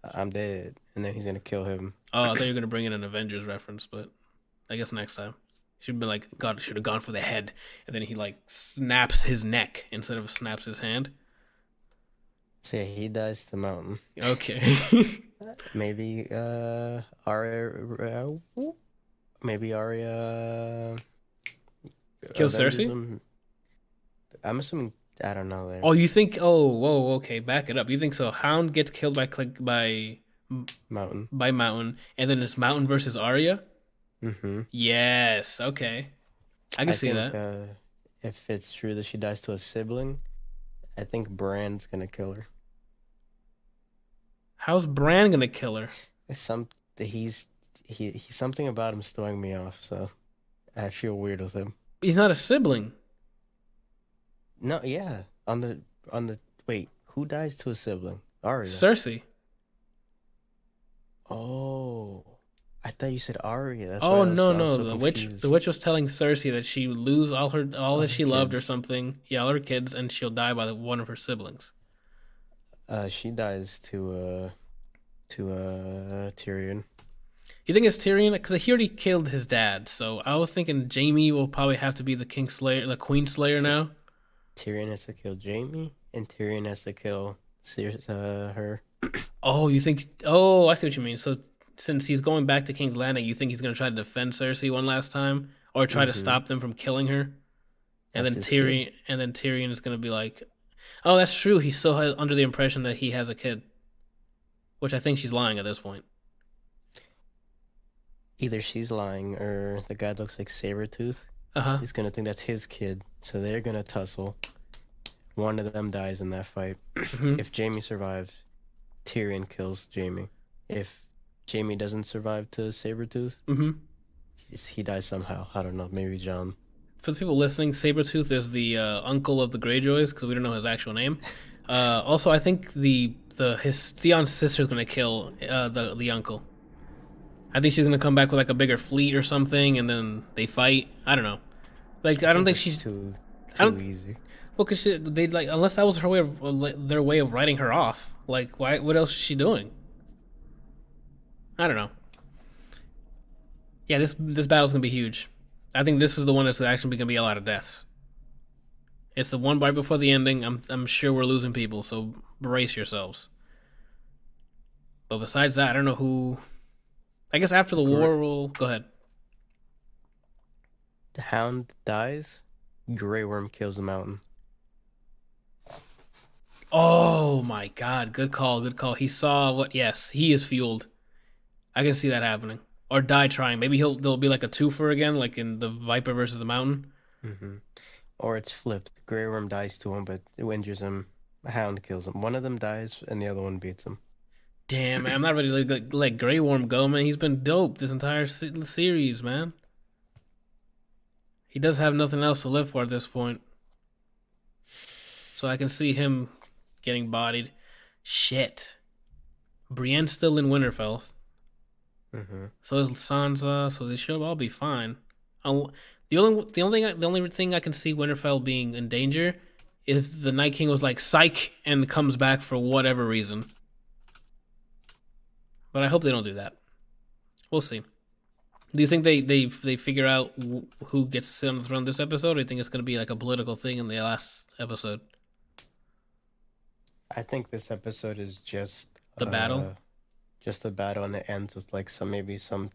I'm dead, and then he's going to kill him. Oh, I thought you were going to bring in an Avengers reference, but I guess next time. Should be like, God, should have gone for the head, and then he like snaps his neck instead of snaps his hand. So yeah, he dies to the Mountain. Okay. Maybe Arya. Maybe Arya. Kill Cersei? I'm assuming. I don't know. There. Oh, you think? Oh, whoa. Okay, back it up. You think so? Hound gets killed by Mountain. By Mountain, and then it's Mountain versus Arya. Mm-hmm. Yes. Okay. I can see that. If it's true that she dies to a sibling, I think Bran's gonna kill her. How's Bran gonna kill her? He's something about him throwing me off, so I feel weird with him. He's not a sibling. No, yeah. On the wait, who dies to a sibling? Arya. Cersei. Oh, I thought you said Arya. That's oh why no. So The confused. witch was telling Cersei that she would lose all that she loved or kids. something. Yeah, all her kids, and she'll die by one of her siblings. She dies to Tyrion. You think it's Tyrion? Because he already killed his dad, so I was thinking Jaime will probably have to be the Queen Slayer now. Tyrion has to kill Jaime, and Tyrion has to kill her. Oh, you think? Oh, I see what you mean. So since he's going back to King's Landing, you think he's gonna try to defend Cersei one last time, or try to stop them from killing her? And That's then his Tyrion, kid. and then Tyrion is gonna be like, "Oh, that's true. He's still under the impression that he has a kid," which I think she's lying at this point. Either she's lying, or the guy looks like Sabretooth. Uh-huh. He's gonna think that's his kid, so they're gonna tussle. One of them dies in that fight. Mhm. If Jaime survives, Tyrion kills Jaime. If Jaime doesn't survive to Sabretooth, Mhm. he dies somehow. I don't know, maybe Jon. For the people listening, Sabretooth is the uncle of the Greyjoys because we don't know his actual name. Also, I think his Theon's sister is going to kill the uncle. I think she's going to come back with like a bigger fleet or something, and then they fight. I don't know. Like I don't think she's too I don't- easy. Well, cause they like unless that was her way of their way of writing her off. Like, why? What else is she doing? I don't know. Yeah, this battle's gonna be huge. I think this is the one that's actually gonna be a lot of deaths. It's the one right before the ending. I'm sure we're losing people, so brace yourselves. But besides that, I don't know who. I guess after the war, we'll go ahead. The Hound dies. Grey Worm kills the Mountain. Oh my God! Good call. Good call. He saw what? Yes, he is fueled. I can see that happening. Or die trying. Maybe there'll be like a twofer again, like in the Viper versus the Mountain. Mm-hmm. Or it's flipped. Grey Worm dies to him, but it injures him. A Hound kills him. One of them dies, and the other one beats him. Damn, man, I'm not ready to let Grey Worm go, man. He's been dope this entire series, man. He does have nothing else to live for at this point. So I can see him getting bodied. Shit. Brienne's still in Winterfell. Mm-hmm. So is Sansa, so they should all be fine. The only thing I can see Winterfell being in danger is if the Night King was like psych and comes back for whatever reason. But I hope they don't do that. We'll see. Do you think they figure out who gets to sit on the throne this episode, or do you think it's going to be like a political thing in the last episode? I think this episode is just the battle. Just a battle, and it ends with like some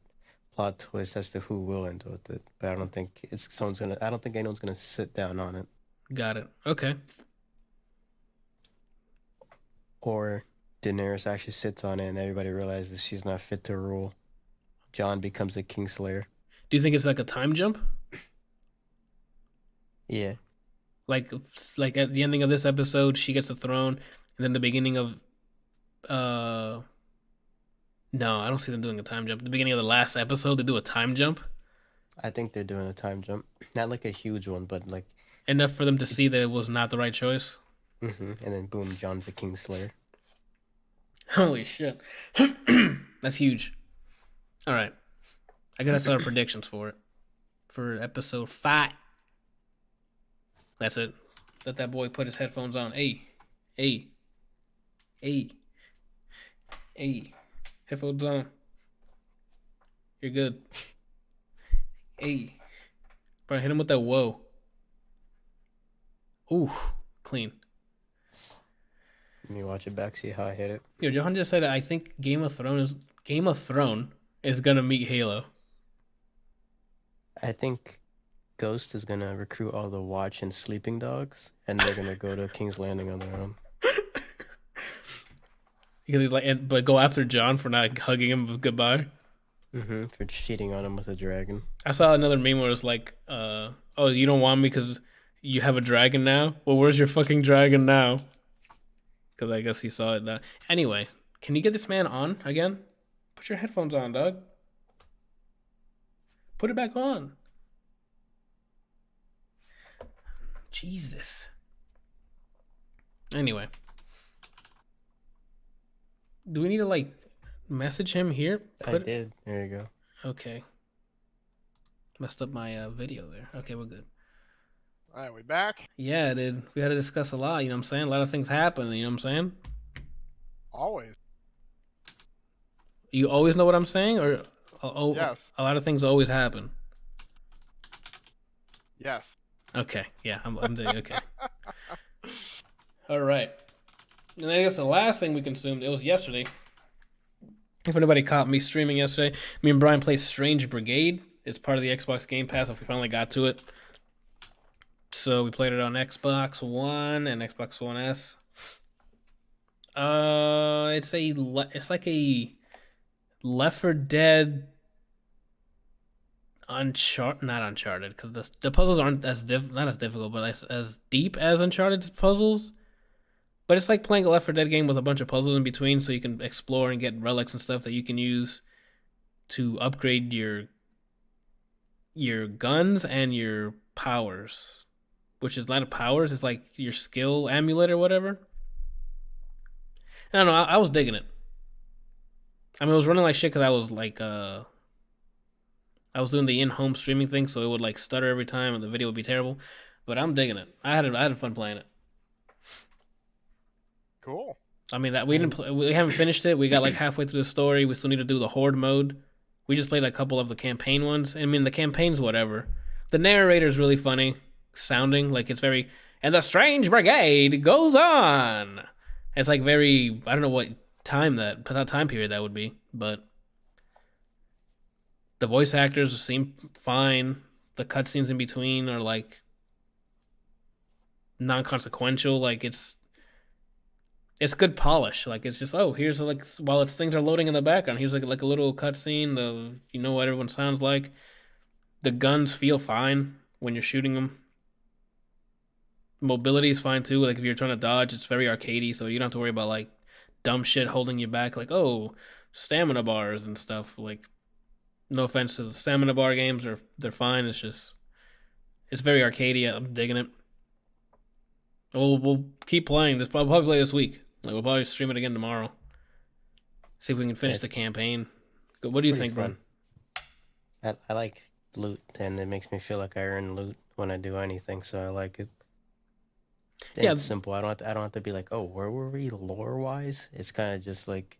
plot twist as to who will end with it. But I don't think I don't think anyone's gonna sit down on it. Got it. Okay. Or Daenerys actually sits on it, and everybody realizes she's not fit to rule. Jon becomes a Kingslayer. Do you think it's like a time jump? Yeah. Like at the ending of this episode, she gets the throne, and then the beginning of no, I don't see them doing a time jump. At the beginning of the last episode, they do a time jump. I think they're doing a time jump. Not like a huge one, but like enough for them to see that it was not the right choice. Mm-hmm. And then boom, Jon's a Kingslayer. Holy shit. That's huge. All right. I guess that's our predictions for it. For episode 5. That's it. Let that boy put his headphones on. Hey. Headphones on. You're good. Hey. Bro, hit him with that whoa. Ooh, clean. Let me watch it back, see how I hit it. Yo, Johan just said I think Game of Thrones is gonna meet Halo. I think Ghost is gonna recruit all the Watch and Sleeping Dogs, and they're gonna go to King's Landing on their own. Because he's but go after Jon for not hugging him goodbye. Mm-hmm. For cheating on him with a dragon. I saw another meme where it's like, oh, you don't want me because you have a dragon now? Well, where's your fucking dragon now? Because I guess he saw it now. Anyway, can you get this man on again? Put your headphones on, dog. Put it back on. Jesus. Anyway. Do we need to, message him here? I did. There you go. Okay. Messed up my video there. Okay, we're good. All right, we back? Yeah, dude. We had to discuss a lot, you know what I'm saying? A lot of things happen, you know what I'm saying? Always. You always know what I'm saying? Or yes. A lot of things always happen? Yes. Okay, yeah, I'm doing okay. All right. And I guess the last thing we consumed, it was yesterday. If anybody caught me streaming yesterday, me and Brian played Strange Brigade. It's part of the Xbox Game Pass if we finally got to it. So we played it on Xbox One and Xbox One S. It's like a Left 4 Dead not Uncharted, because the puzzles aren't not as difficult, but as deep as Uncharted's puzzles. But it's like playing a Left 4 Dead game with a bunch of puzzles in between, so you can explore and get relics and stuff that you can use to upgrade your guns and your powers. Which is not a powers, it's like your skill amulet or whatever. I don't know, I was digging it. I mean, it was running like shit because I was I was doing the in-home streaming thing, so it would stutter every time and the video would be terrible. but I'm digging it. I had fun playing it. Cool. I mean, that we haven't finished it. We got like halfway through the story. We still need to do the horde mode. We just played a couple of the campaign ones. I mean, the campaign's whatever. The narrator's really funny sounding. Like it's very, and the strange brigade goes on. It's like very, I don't know what time period that would be, but the voice actors seem fine. The cutscenes in between are like non-consequential. Like it's good polish. Like it's just here's like while things are loading in the background, here's like a little cutscene. You know what everyone sounds like. The guns feel fine when you're shooting them. Mobility is fine too. Like if you're trying to dodge, it's very arcadey, so you don't have to worry about like dumb shit holding you back. Like stamina bars and stuff. Like no offense to the stamina bar games, they're fine. It's very arcadey. I'm digging it. We'll keep playing this. We'll probably play this week. Like we'll probably stream it again tomorrow. See if we can finish the campaign. What do you think, Bron? I like loot, and it makes me feel like I earn loot when I do anything, so I like it. And it's simple. I don't have to be like, oh, where were we lore wise? It's kind of just like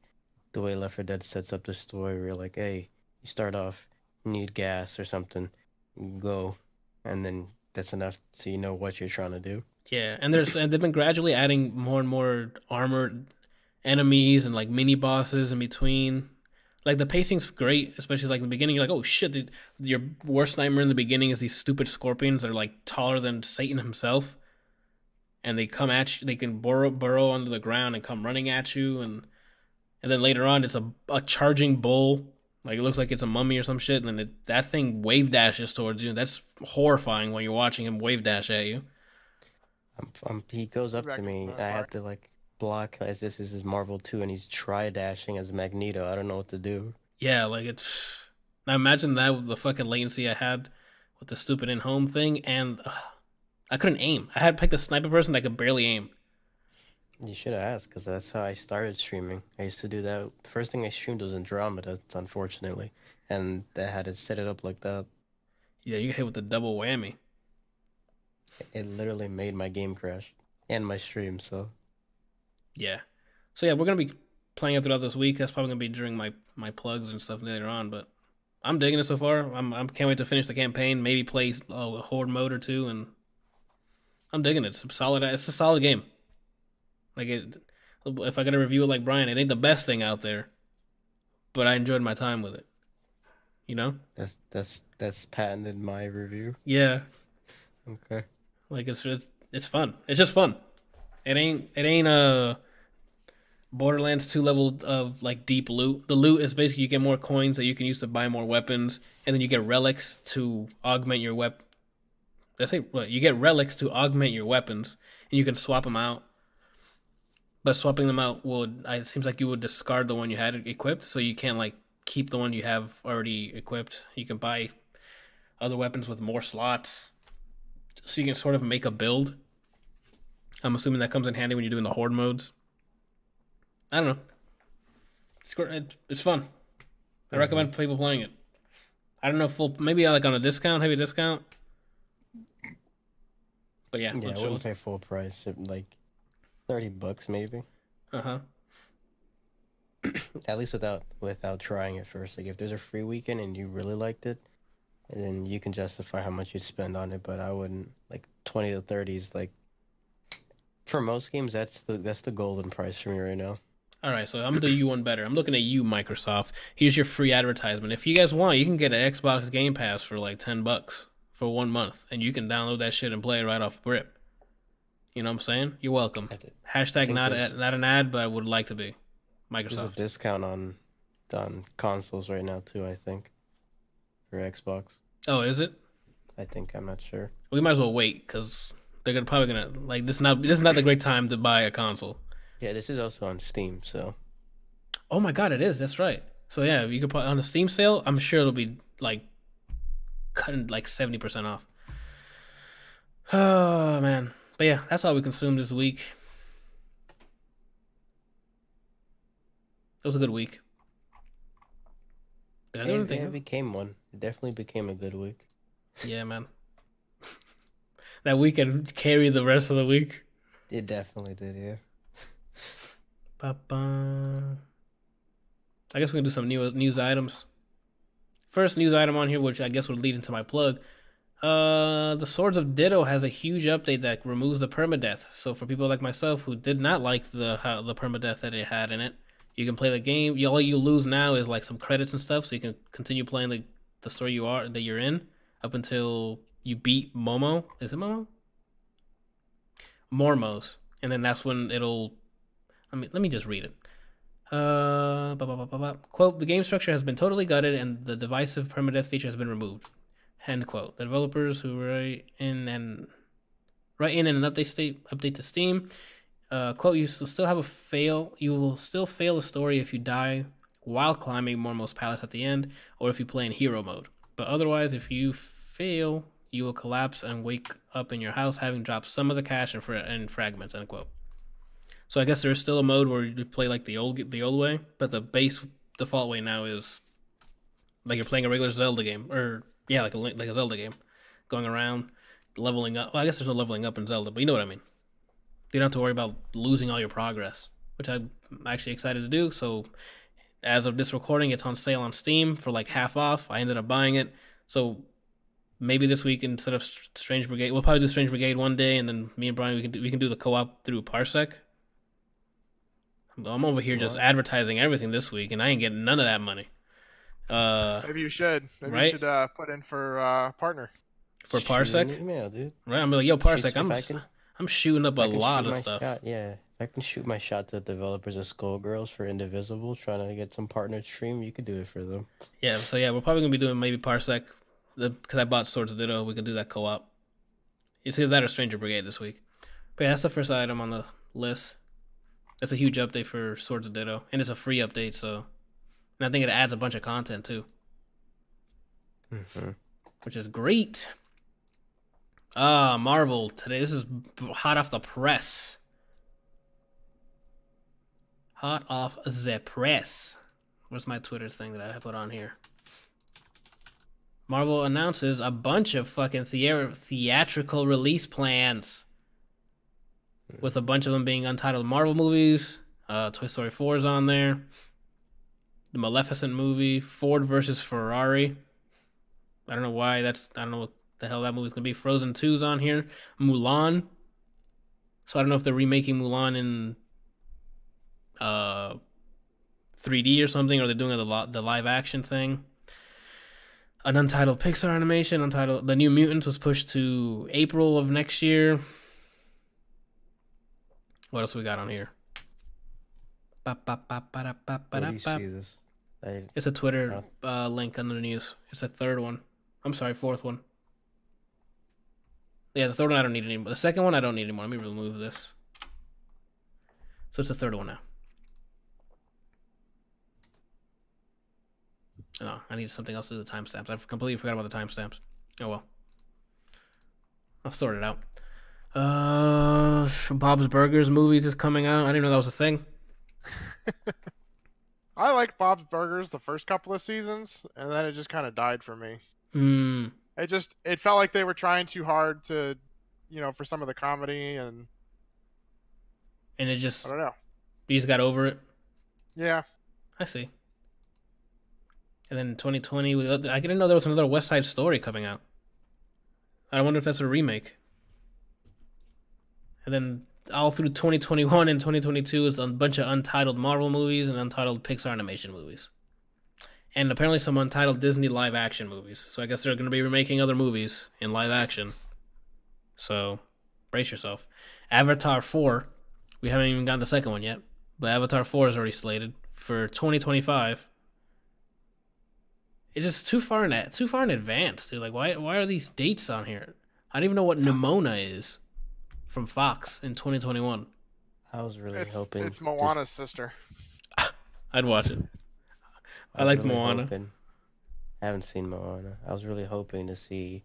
the way Left 4 Dead sets up the story. Where you're like, hey, you start off, you need gas or something, you go, and then that's enough so you know what you're trying to do. Yeah, and they've been gradually adding more and more armored enemies and like mini bosses in between. Like the pacing's great, especially like in the beginning. You're like, oh shit, your worst nightmare in the beginning is these stupid scorpions that are like taller than Satan himself, and they come at you. They can burrow under the ground and come running at you, and then later on it's a charging bull. Like it looks like it's a mummy or some shit, and then that thing wave dashes towards you. That's horrifying when you're watching him wave dash at you. He goes up to me. I have to like block as if this is Marvel 2 and he's tri-dashing as Magneto. I don't know what to do. Yeah, like it's... Now imagine that with the fucking latency I had with the stupid in-home thing, and I couldn't aim. I had picked a sniper person that could barely aim. You should have asked, because that's how I started streaming. I used to do that. The first thing I streamed was Andromeda, unfortunately, and I had to set it up like that. Yeah, you hit with the double whammy. It literally made my game crash and my stream, so... Yeah. So yeah, we're going to be playing it throughout this week. That's probably going to be during my plugs and stuff later on, but I'm digging it so far. I can't wait to finish the campaign, maybe play a horde mode or two, and I'm digging it. It's a solid game. Like if I got to review it like Brian, it ain't the best thing out there, but I enjoyed my time with it. You know? That's patented my review. Yeah. Okay. Like it's fun. It's just fun. It ain't Borderlands 2 level of like deep loot. The loot is basically you get more coins that you can use to buy more weapons, and then you get relics to augment your weapon. You get relics to augment your weapons, and you can swap them out. But swapping them out it seems like you would discard the one you had equipped, so you can't like keep the one you have already equipped. You can buy other weapons with more slots, so you can sort of make a build. I'm assuming that comes in handy when you're doing the horde modes. I don't know. It's fun. I recommend people playing it. I don't know maybe like on a discount, heavy discount. But yeah. Yeah, I wouldn't pay full price. Like $30 maybe. At least without trying it first. Like if there's a free weekend and you really liked it, and then you can justify how much you'd spend on it. But I wouldn't. Like 20 to 30 is like, for most games, that's the golden price for me right now. All right, so I'm gonna do you one better. I'm looking at you, Microsoft. Here's your free advertisement. If you guys want, you can get an Xbox Game Pass for like $10 for 1 month, and you can download that shit and play it right off rip. You know what I'm saying? You're welcome. Hashtag not an ad, but I would like to be. Microsoft. There's a discount on consoles right now too, I think, for Xbox. Oh, is it? I think. I'm not sure. We might as well wait because they're probably gonna like this. This is not the great time to buy a console. Yeah, this is also on Steam, so. Oh my god, it is. That's right. So yeah, you could put on a Steam sale. I'm sure it'll be like cutting like 70% off. Oh man, but yeah, that's all we consumed this week. It was a good week. Did I do anything? It became one. It definitely became a good week. Yeah, man. That weekend carried the rest of the week. It definitely did, yeah. Ba-ba. I guess we can do some news items. First news item on here, which I guess would lead into my plug. The Swords of Ditto has a huge update that removes the permadeath. So for people like myself who did not like the permadeath that it had in it, you can play the game. All you lose now is like some credits and stuff, so you can continue playing the story that you're in up until you beat Momo. Is it Momo? Mormos, and then that's when it'll. Let me just read it. Quote: The game structure has been totally gutted, and the divisive permadeath feature has been removed. End quote. The developers who write in an update to Steam. Quote: You will still have a fail. You will still fail a story if you die while climbing Mormos Palace at the end, or if you play in hero mode. But otherwise, if you fail, you will collapse and wake up in your house, having dropped some of the cash and fragments. End quote. So I guess there's still a mode where you play like the old way, but the base default way now is like you're playing a regular Zelda game, or yeah, like a Zelda game, going around leveling up. Well, I guess there's no leveling up in Zelda, but you know what I mean. You don't have to worry about losing all your progress, which I'm actually excited to do. So as of this recording, it's on sale on Steam for like half off. I ended up buying it, so maybe this week instead of Strange Brigade, we'll probably do Strange Brigade one day, and then me and Brian we can do the co-op through Parsec. I'm over here just advertising everything this week, and I ain't getting none of that money. Maybe you should. Maybe you should put in for partner. For Parsec? Email, dude. Right, I'm like, yo, Parsec, I'm shooting up a lot of stuff. If I can shoot my shot to the developers of Skullgirls for Indivisible, trying to get some partner stream, you could do it for them. Yeah, so yeah, we're probably going to be doing maybe Parsec, because I bought Swords of Ditto. We can do that co-op. It's either that or Stranger Brigade this week. But yeah, that's the first item on the list. That's a huge update for Swords of Ditto, and it's a free update, so... And I think it adds a bunch of content, too. Mm-hmm. Which is great. Marvel. Today, this is hot off the press. Hot off the press. Where's my Twitter thing that I put on here? Marvel announces a bunch of fucking theatrical release plans. With a bunch of them being untitled Marvel movies. Toy Story 4 is on there. The Maleficent movie. Ford versus Ferrari. I don't know why I don't know what the hell that movie's gonna be. Frozen 2's on here. Mulan. So I don't know if they're remaking Mulan in 3D or something, or they're doing the live action thing. An untitled Pixar animation. The New Mutants was pushed to April of next year. What else we got on here? Where do you see this? It's a Twitter link under the news. It's the third one. I'm sorry, fourth one. Yeah, the third one I don't need anymore. The second one I don't need anymore. Let me remove this. So it's the third one now. Oh, I need something else to do the timestamps. I completely forgot about the timestamps. Oh well. I'll sort it out. Bob's Burgers movies is coming out. I didn't know that was a thing. I liked Bob's Burgers the first couple of seasons, and then it just kind of died for me. It felt like they were trying too hard to, for some of the comedy, and it just, I don't know. You just got over it. Yeah, I see. And then 2020, I didn't know there was another West Side Story coming out. I wonder if that's a remake. And then all through 2021 and 2022 is a bunch of untitled Marvel movies and untitled Pixar animation movies. And apparently some untitled Disney live action movies. So I guess they're going to be remaking other movies in live action. So brace yourself. Avatar 4. We haven't even gotten the second one yet. But Avatar 4 is already slated for 2025. It's just too far in advance, dude. Like, why are these dates on here? I don't even know what Nimona is from Fox in 2021. I was really hoping it's Moana's sister. I'd watch it. I liked Moana. I haven't seen Moana. I was really hoping to see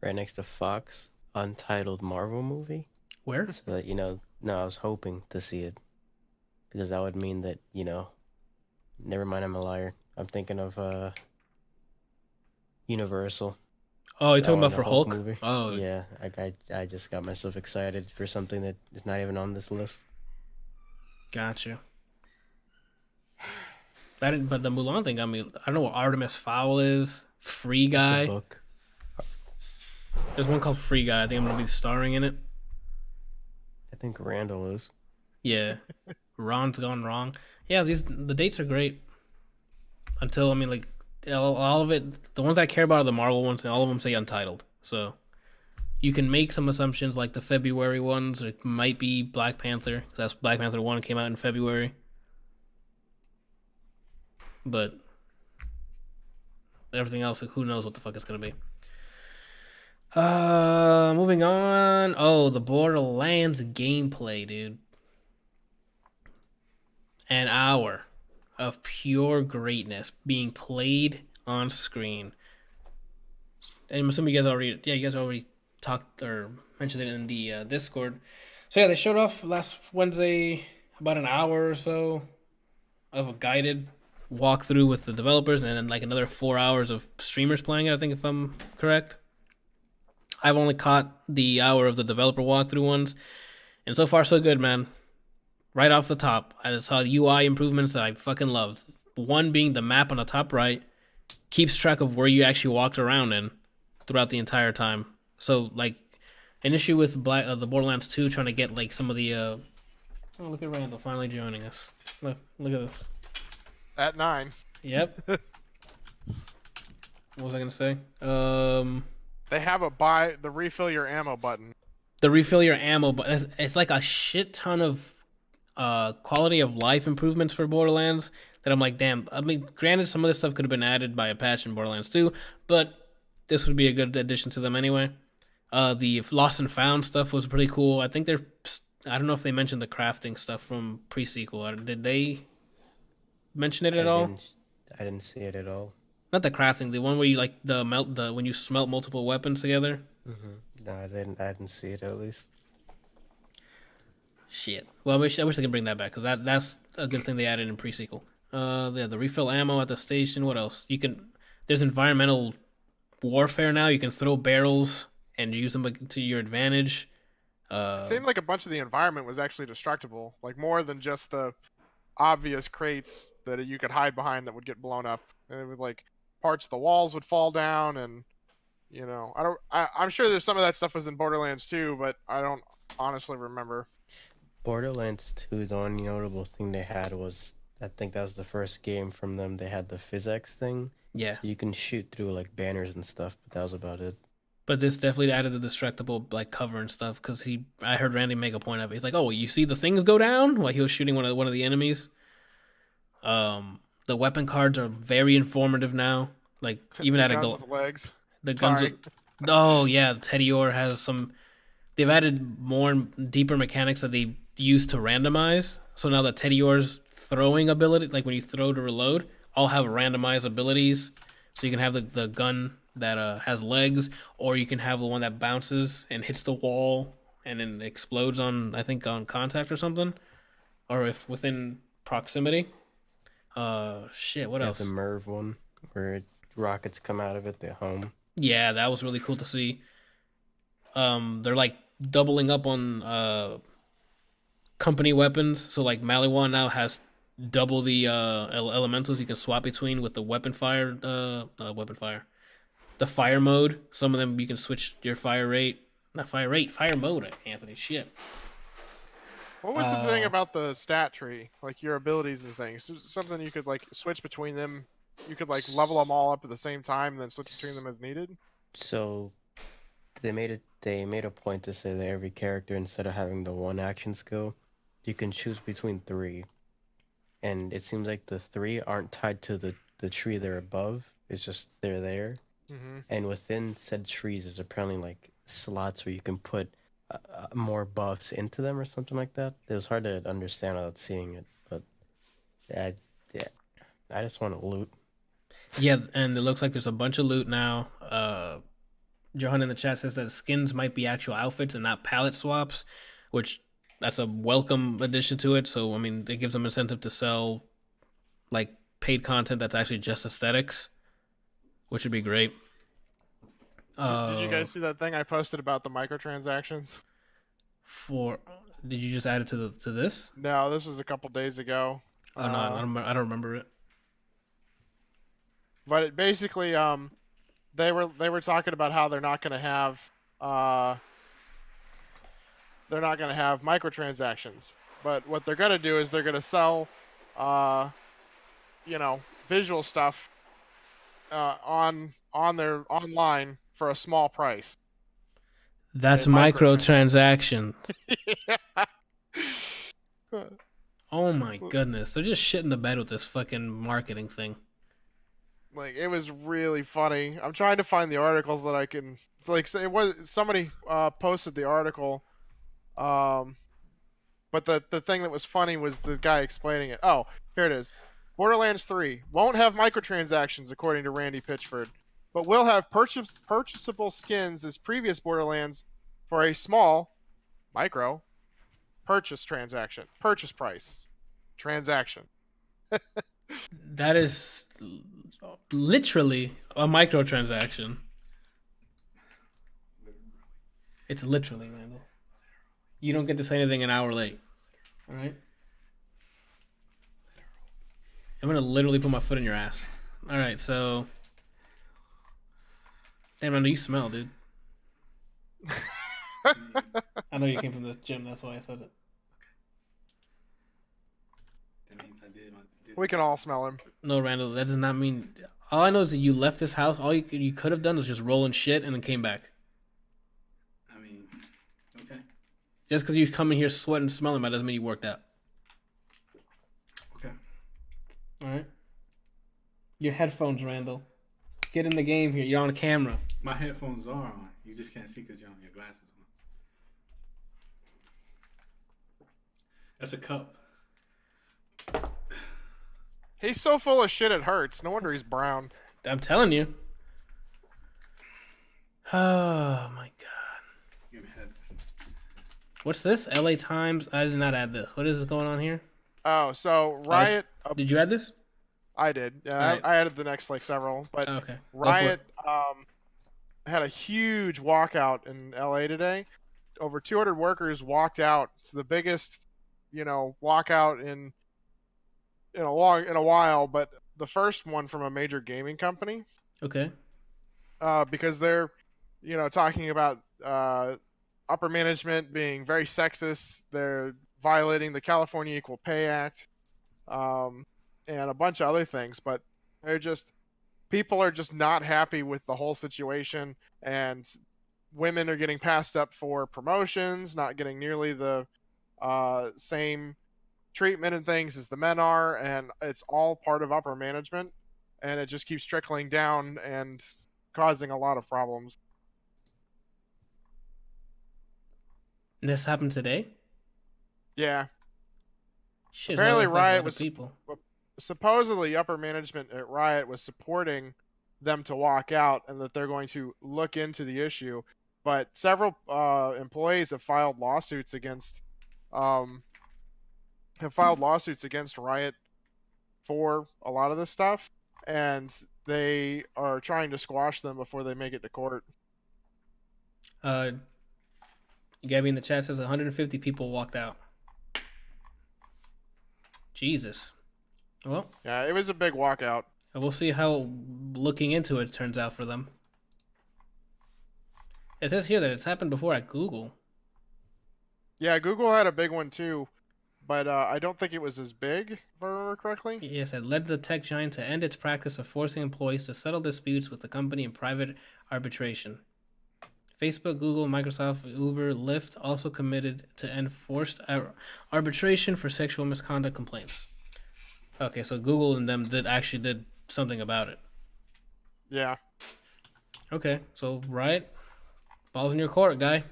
right next to Fox untitled Marvel movie. Where? So that no, I was hoping to see it because that would mean that never mind, I'm a liar. I'm thinking of Universal. Oh, you're talking Oh, in about the for Hulk Hulk? movie. Oh, Yeah, I just got myself excited for something that is not even on this list. gotcha. But the Mulan thing got me. I don't know what Artemis Fowl is. Free It's a Guy. book. There's one called Free Guy. I think I'm gonna be starring in it. I think Randall is. Yeah. Ron's Gone Wrong. Yeah, the dates are great. Until I mean, like all of it, the ones I care about are the Marvel ones, and all of them say Untitled. So you can make some assumptions, like the February ones. It might be Black Panther. 'Cause that's Black Panther 1 came out in February. But everything else, who knows what the fuck it's gonna be. Moving on. Oh, the Borderlands gameplay, dude. An hour of pure greatness being played on screen. And I'm assuming you guys already talked or mentioned it in the Discord. So yeah, they showed off last Wednesday about an hour or so of a guided walkthrough with the developers, and then like another 4 hours of streamers playing it. I think if I'm correct. I've only caught the hour of the developer walkthrough ones, and so far so good, man. Right off the top, I saw UI improvements that I fucking loved. One being the map on the top right keeps track of where you actually walked around in throughout the entire time. So, like, an issue with the Borderlands 2 trying to get, like, some of the... Oh, look at Randall finally joining us. Look at this. At 9. Yep. What was I going to say? They have the refill your ammo button. The refill your ammo, but it's like a shit ton of quality of life improvements for Borderlands that I'm like, damn. I mean, granted, some of this stuff could have been added by a patch in Borderlands 2, but this would be a good addition to them anyway. The Lost and Found stuff was pretty cool. I think I don't know if they mentioned the crafting stuff from pre-sequel. Did they mention it at all? I didn't see it at all. Not the crafting, the one where you like when you smelt multiple weapons together. Mm-hmm. No, I didn't see it at least. Shit. Well, I wish they could bring that back because that's a good thing they added in pre-sequel. The refill ammo at the station. What else? There's environmental warfare now. You can throw barrels and use them to your advantage. It seemed like a bunch of the environment was actually destructible, like more than just the obvious crates that you could hide behind that would get blown up. And it would like parts of the walls would fall down, and I'm sure there's some of that stuff was in Borderlands 2, but I don't honestly remember. Borderlands 2, the only notable thing they had was, I think that was the first game from them, they had the physics thing. Yeah. So you can shoot through like banners and stuff, but that was about it. But this definitely added the destructible like cover and stuff because I heard Randy make a point of it. He's like, "Oh, you see the things go down?" While he was shooting one of the enemies. The weapon cards are very informative now. Like even at a guns with legs. The guns. Oh yeah, Teddy Orr has some. They've added more deeper mechanics that they use to randomize. So now that Teddy Orr's throwing ability, like when you throw to reload, all have randomized abilities. So you can have the gun that has legs, or you can have the one that bounces and hits the wall and then explodes on contact or something, or if within proximity. What else? The Merv one where rockets come out of it, they're home. Yeah, that was really cool to see. They're like doubling up on company weapons. So like Maliwan now has double the elementals you can swap between with the fire mode. Some of them you can switch your fire mode, Anthony. Shit. What was the thing about the stat tree? Like your abilities and things. Something you could like switch between them. You could like level them all up at the same time and then switch between them as needed. So they made a point to say that every character, instead of having the one action skill, you can choose between 3. And it seems like the 3 aren't tied to the tree they're above. It's just they're there. Mm-hmm. And within said trees, there's apparently like slots where you can put more buffs into them or something like that. It was hard to understand without seeing it, but I just want to loot. Yeah, and it looks like there's a bunch of loot now. Johan in the chat says that skins might be actual outfits and not palette swaps, which that's a welcome addition to it. So I mean, it gives them incentive to sell like paid content that's actually just aesthetics, which would be great. Did you guys see that thing I posted about the microtransactions? For did you just add it to this? No, this was a couple days ago. Oh no, I don't remember it. But it basically, they were talking about how they're not going to have microtransactions. But what they're going to do is they're going to sell, visual stuff on their online for a small price. That's microtransaction. Oh my goodness, they're just shitting the bed with this fucking marketing thing. Like, it was really funny. I'm trying to find the articles that I can. It's like it was somebody posted the article, but the thing that was funny was the guy explaining it. Oh, here it is. Borderlands 3 won't have microtransactions according to Randy Pitchford, but will have purchasable skins as previous Borderlands for a small micro purchase price transaction. That is literally a microtransaction. It's literally, Randall. You don't get to say anything an hour late. All right? I'm going to literally put my foot in your ass. All right, so... Damn, Randall, you smell, dude. I know you came from the gym, that's why I said it. That means I did. We can all smell him. No, Randall, that does not mean... All I know is that you left this house. All you could have done was just roll and shit and then came back. I mean, okay. Just because you come in here sweating and smelling, that doesn't mean you worked out. Okay. All right? Your headphones, Randall. Get in the game here. You're on camera. My headphones are on. You just can't see because you're on your glasses on. That's a cup. He's so full of shit it hurts. No wonder he's brown. I'm telling you. Oh, my God. Give me a head. What's this? LA Times? I did not add this. What is going on here? Oh, so Riot... Did you add this? I did. Yeah, Right. I added the next several, but Okay. Riot had a huge walkout in LA today. Over 200 workers walked out. It's the biggest, walkout in a while, but the first one from a major gaming company. Okay. Because they're, talking about upper management being very sexist. They're violating the California Equal Pay Act. And a bunch of other things, but people are just not happy with the whole situation, and women are getting passed up for promotions, not getting nearly the same treatment and things as the men are, and it's all part of upper management, and it just keeps trickling down and causing a lot of problems. This happened today? Yeah. Shit, Apparently Riot was people. Supposedly upper management at Riot was supporting them to walk out and that they're going to look into the issue, but several employees have filed lawsuits against Riot for a lot of this stuff, and they are trying to squash them before they make it to court. Gabby in the chat says 150 people walked out. Jesus. Well, yeah, it was a big walkout. We'll see how looking into it turns out for them. It says here that it's happened before at Google. Yeah, Google had a big one too, but I don't think it was as big, if I remember correctly. Yes, it led the tech giant to end its practice of forcing employees to settle disputes with the company in private arbitration. Facebook, Google, Microsoft, Uber, Lyft also committed to end forced arbitration for sexual misconduct complaints. Okay, so Google and them did something about it. Yeah. Okay, so Riot, balls in your court, guy.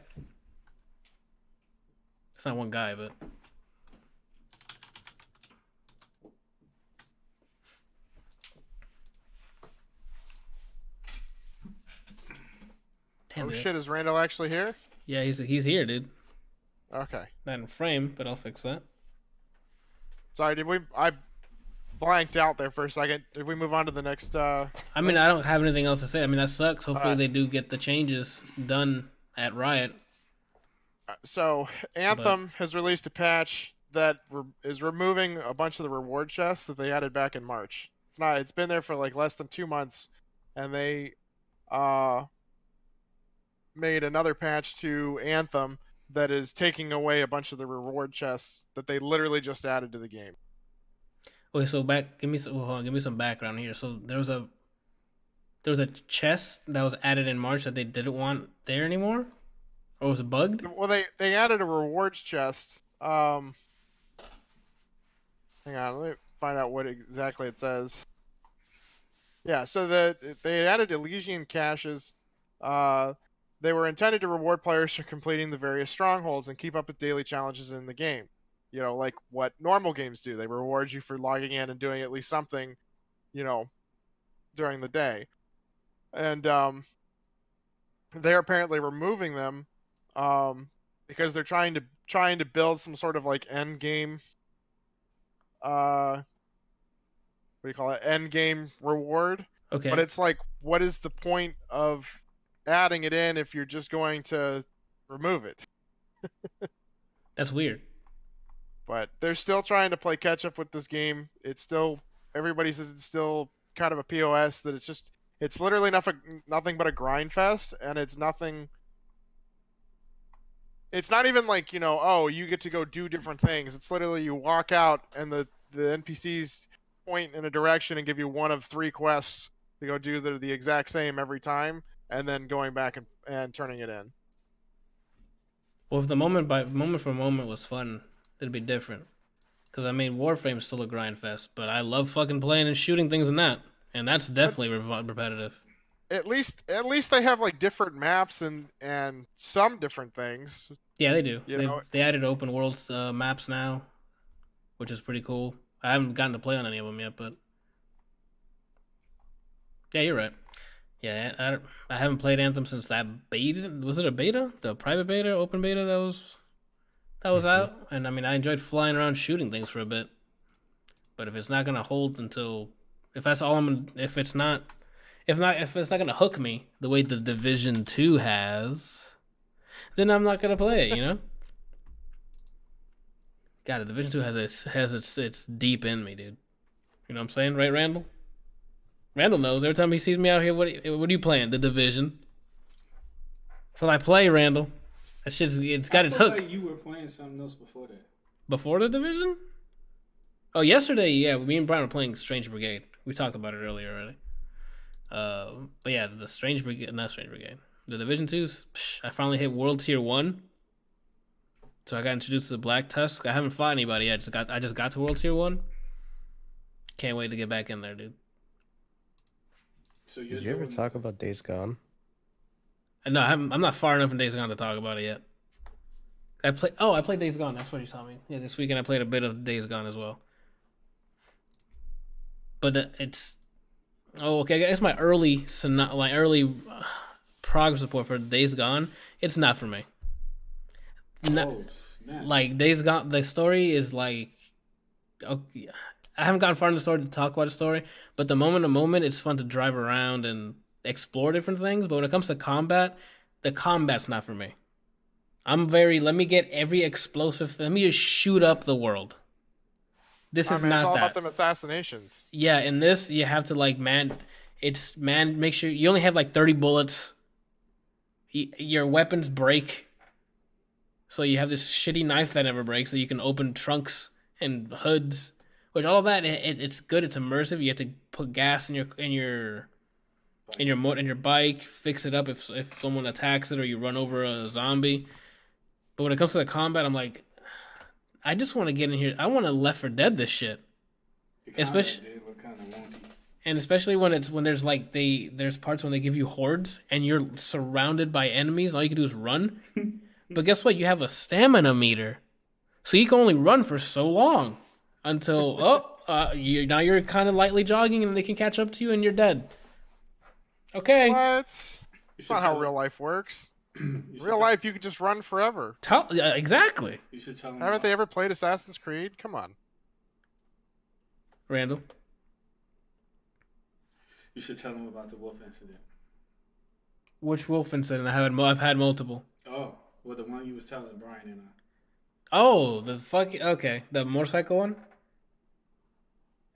It's not one guy, but... Damn it. Shit, is Randall actually here? Yeah, he's here, dude. Okay. Not in frame, but I'll fix that. Sorry, blanked out there for a second. If we move on to the next, I mean, I don't have anything else to say. I mean, that sucks. Hopefully, Alright. they do get the changes done at Riot. so Anthem has released a patch that is removing a bunch of the reward chests that they added back in March. It's been there for like less than 2 months, and they made another patch to Anthem that is taking away a bunch of the reward chests that they literally just added to the game. Okay, so give me some background here. So there was a chest that was added in March that they didn't want there anymore, or was it bugged? Well, they added a rewards chest. Hang on, let me find out what exactly it says. Yeah, so they added Elysian caches. They were intended to reward players for completing the various strongholds and keep up with daily challenges in the game. You know, like what normal games do. They reward you for logging in and doing at least something, you know, during the day. And they're apparently removing them because they're trying to build some sort of like end game what do you call it? End game reward. Okay, But it's like, what is the point of adding it in if you're just going to remove it? that's weird. But they're still trying to play catch up with this game. Everybody says it's still kind of a POS, that it's literally nothing but a grind fest, and it's not even like, you know, oh, you get to go do different things. It's literally you walk out and the NPCs point in a direction and give you one of 3 quests to go do the exact same every time, and then going back and turning it in. Well, if the moment for moment was fun, it'd be different. Because I mean, Warframe's still a grind fest, but I love fucking playing and shooting things in that, and that's definitely repetitive. At least they have like different maps and some different things. Yeah, they do. You They added open world maps now, which is pretty cool. I haven't gotten to play on any of them yet, but yeah, you're right. Yeah, I haven't played Anthem since that beta. Was it a beta? The private beta, open beta that was out? And I mean, I enjoyed flying around shooting things for a bit. But if it's not gonna hold until, if that's all if it's not gonna hook me the way the Division 2 has, then I'm not gonna play it. You know. God, the Division 2 has its deep in me, dude. You know what I'm saying, right, Randall? Randall knows. Every time he sees me out here, what are you playing? The Division. That's what I play, Randall. That shit's it's got its hook. Like you were playing something else before that. Before the Division? Oh, yesterday, yeah. Me and Brian were playing Strange Brigade. We talked about it earlier already. But yeah, the Strange Brigade, not Strange Brigade. The Division 2's, I finally hit World Tier 1. So I got introduced to the Black Tusk. I haven't fought anybody yet. I just got to World Tier 1. Can't wait to get back in there, dude. So Did you ever talk about Days Gone? No, I'm not far enough in Days Gone to talk about it yet. I played Days Gone. That's what you saw me. Yeah, this weekend I played a bit of Days Gone as well. But it's okay. I guess my early progress report for Days Gone. It's not for me. Like Days Gone, the story is like, okay, I haven't gotten far in the story to talk about the story, but the moment, it's fun to drive around and explore different things. But when it comes to combat, the combat's not for me. Let me get every explosive thing. Let me just shoot up the world. This is not it's all that. about them assassinations. Yeah, in this, you have to make sure you only have like 30 bullets. Your weapons break. So you have this shitty knife that never breaks, so you can open trunks and hoods. Which all of that, it's good. It's immersive. You have to put gas in your bike, fix it up if someone attacks it or you run over a zombie. But when it comes to the combat, I'm like, I just want to get in here. I want to Left 4 Dead this shit. Especially when there's like there's parts when they give you hordes and you're surrounded by enemies and all you can do is run. But guess what? You have a stamina meter, so you can only run for so long until you're kind of lightly jogging and they can catch up to you and you're dead. Okay. What? It's not how real life works. Real life, you could just run forever. Exactly. You should tell them. Haven't they ever played Assassin's Creed? Come on. Randall. You should tell him about the wolf incident. Which wolf incident? I've had multiple. Oh, well, the one you was telling Brian and I. Oh, the fucking okay, the motorcycle one. Is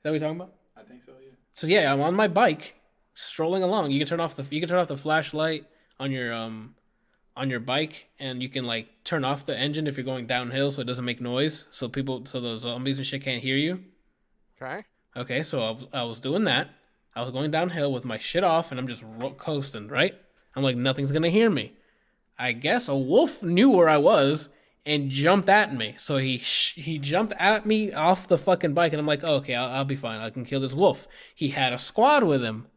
that what you're talking about? I think so, yeah. So yeah, I'm on my bike, strolling along. You can turn off the flashlight on your bike, and you can like turn off the engine if you're going downhill, so it doesn't make noise, so those zombies and shit can't hear you. Okay. Okay, so I was doing that. I was going downhill with my shit off, and I'm just coasting, right? I'm like, nothing's gonna hear me. I guess a wolf knew where I was and jumped at me. So he jumped at me off the fucking bike, and I'm like, oh, okay, I'll be fine. I can kill this wolf. He had a squad with him.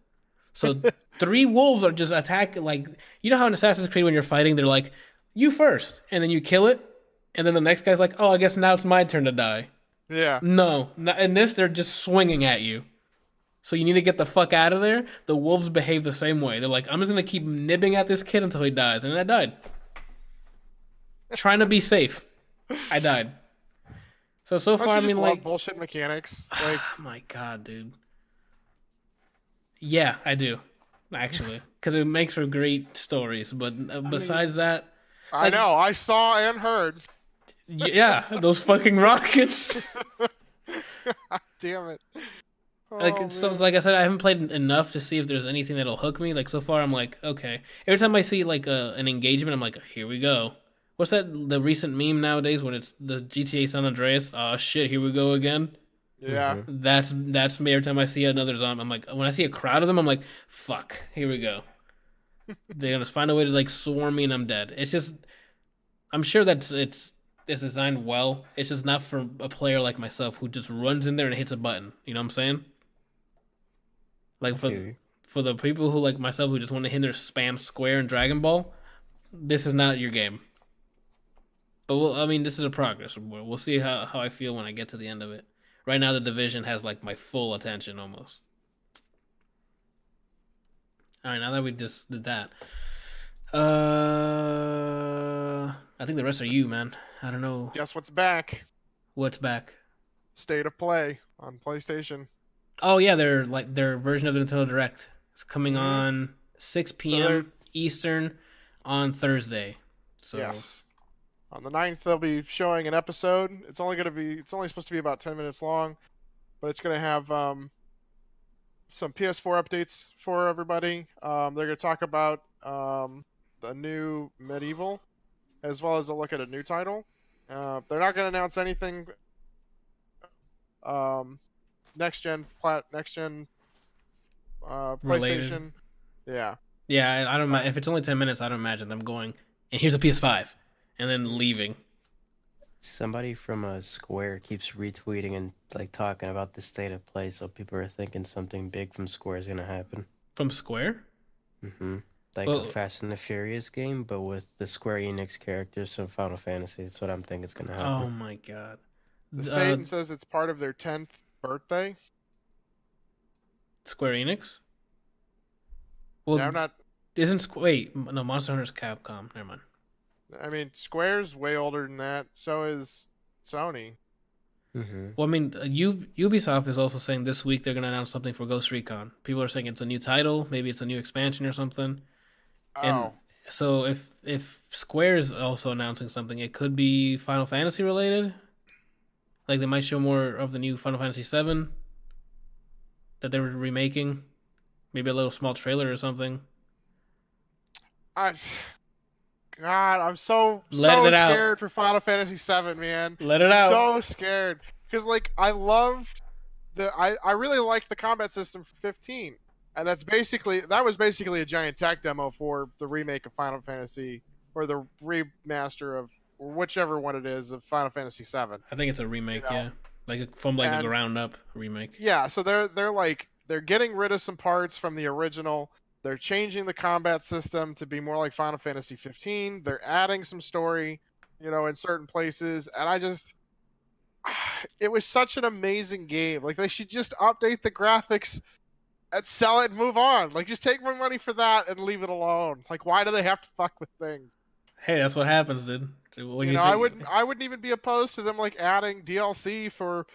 So 3 wolves are just attacking. Like, you know how in Assassin's Creed when you're fighting, they're like, you first, and then you kill it, and then the next guy's like, oh, I guess now it's my turn to die. Yeah. No, in this, they're just swinging at you. So you need to get the fuck out of there. The wolves behave the same way. They're like, I'm just going to keep nibbing at this kid until he dies. And I died. Trying to be safe. I died. So Don't far, you I just mean, love like... bullshit mechanics. Like, Oh my god, dude. Yeah, I do. Actually. Because it makes for great stories. But besides that... I know. I saw and heard. Yeah, those fucking rockets. Damn it. So like I said, I haven't played enough to see if there's anything that'll hook me. Like so far, I'm like, okay. Every time I see like an engagement, I'm like, here we go. What's that? The recent meme nowadays when it's the GTA San Andreas. Oh shit, here we go again. Yeah. Mm-hmm. That's me. Every time I see another zombie, I'm like, when I see a crowd of them, I'm like, fuck, here we go. They're gonna find a way to like swarm me, and I'm dead. It's just, I'm sure that it's designed well. It's just not for a player like myself who just runs in there and hits a button. You know what I'm saying? Like for the people who like myself who just want to hit their spam square and Dragon Ball, this is not your game. But this is a progress report. We'll see how I feel when I get to the end of it. Right now, the Division has like my full attention almost. All right, now that we just did that, I think the rest are you, man. I don't know. Guess what's back? What's back? State of Play on PlayStation. Oh yeah, their version of the Nintendo Direct. It's coming on 6 p.m. Eastern on Thursday. So yes. On the 9th, they'll be showing an episode. It's only supposed to be about 10 minutes long, but it's going to have some PS4 updates for everybody. They're going to talk about the new Medieval, as well as a look at a new title. They're not going to announce anything next gen PlayStation. Yeah. Yeah, I don't. If it's only 10 minutes, I don't imagine them going. And here's a PS5, and then leaving. Somebody from Square keeps retweeting and like talking about the state of play, so people are thinking something big from Square is gonna happen. From Square? Mm-hmm. Like a Fast and the Furious game, but with the Square Enix characters from Final Fantasy. That's what I'm thinking is gonna happen. Oh my god. The statement says it's part of their 10th birthday. Square Enix? Well, I'm not. Wait, no, Monster Hunter's Capcom. Never mind. I mean, Square's way older than that. So is Sony. Mm-hmm. Well, Ubisoft is also saying this week they're going to announce something for Ghost Recon. People are saying it's a new title, maybe it's a new expansion or something. Oh. And so if Square is also announcing something, it could be Final Fantasy related. Like they might show more of the new Final Fantasy VII that they were remaking. Maybe a little small trailer or something. God, I'm so scared for Final Fantasy VII, man. Let it out. So scared because like I really liked the combat system for 15, and that was basically a giant tech demo for the remake of Final Fantasy or the remaster of whichever one it is of Final Fantasy VII. I think it's a remake, yeah, like from the ground up remake. Yeah, so they're getting rid of some parts from the original. They're changing the combat system to be more like Final Fantasy 15. They're adding some story, in certain places. And it was such an amazing game. Like, they should just update the graphics and sell it and move on. Like, just take my money for that and leave it alone. Like, why do they have to fuck with things? Hey, that's what happens, dude. I wouldn't even be opposed to them, like, adding DLC for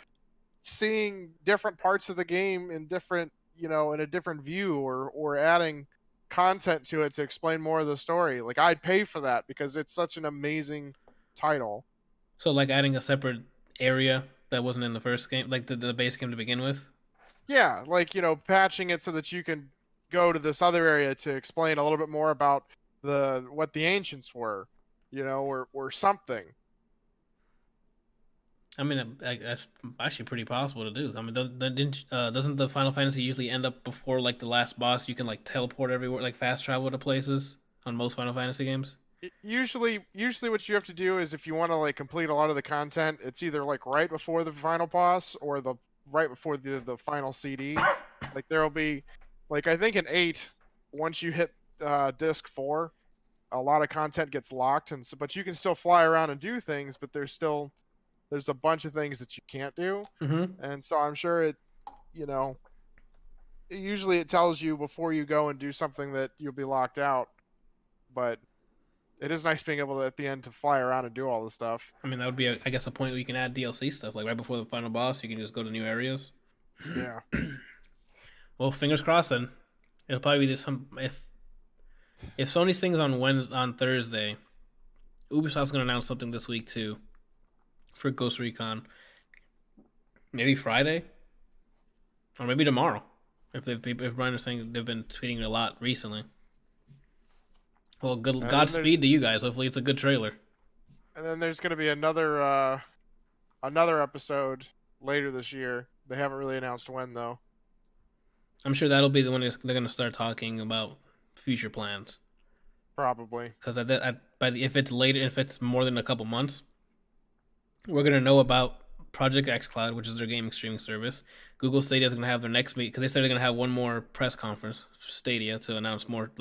seeing different parts of the game in different, in a different view, or adding content to it to explain more of the story. Like, I'd pay for that because it's such an amazing title. So like adding a separate area that wasn't in the first game, like the base game to begin with. Yeah, like, patching it so that you can go to this other area to explain a little bit more about what the ancients were, or something. I mean, that's actually pretty possible to do. I mean, doesn't the Final Fantasy usually end up before like the last boss? You can like teleport everywhere, like fast travel to places on most Final Fantasy games. Usually what you have to do is, if you want to like complete a lot of the content, it's either like right before the final boss or the right before the final CD. Like, there'll be, like, I think in 8, once you hit disc 4, a lot of content gets locked, and so, but you can still fly around and do things, but there's a bunch of things that you can't do. Mm-hmm. And so I'm sure usually it tells you before you go and do something that you'll be locked out, but it is nice being able to, at the end, to fly around and do all this stuff. I mean, that would be, I guess, a point where you can add DLC stuff, like right before the final boss, you can just go to new areas. Yeah. Well, fingers crossed then. It'll probably be some if Sony's thing's on Thursday, Ubisoft's gonna announce something this week too for Ghost Recon. Maybe Friday, or maybe tomorrow. If Brian is saying they've been tweeting it a lot recently. Well, Godspeed to you guys. Hopefully, it's a good trailer. And then there's going to be another episode later this year. They haven't really announced when, though. I'm sure that'll be the one they're going to start talking about future plans. Probably. Because if it's later, if it's more than a couple months, we're going to know about Project xCloud, which is their gaming streaming service. Google Stadia is going to have their next meet, because they said they're going to have one more press conference for Stadia to announce more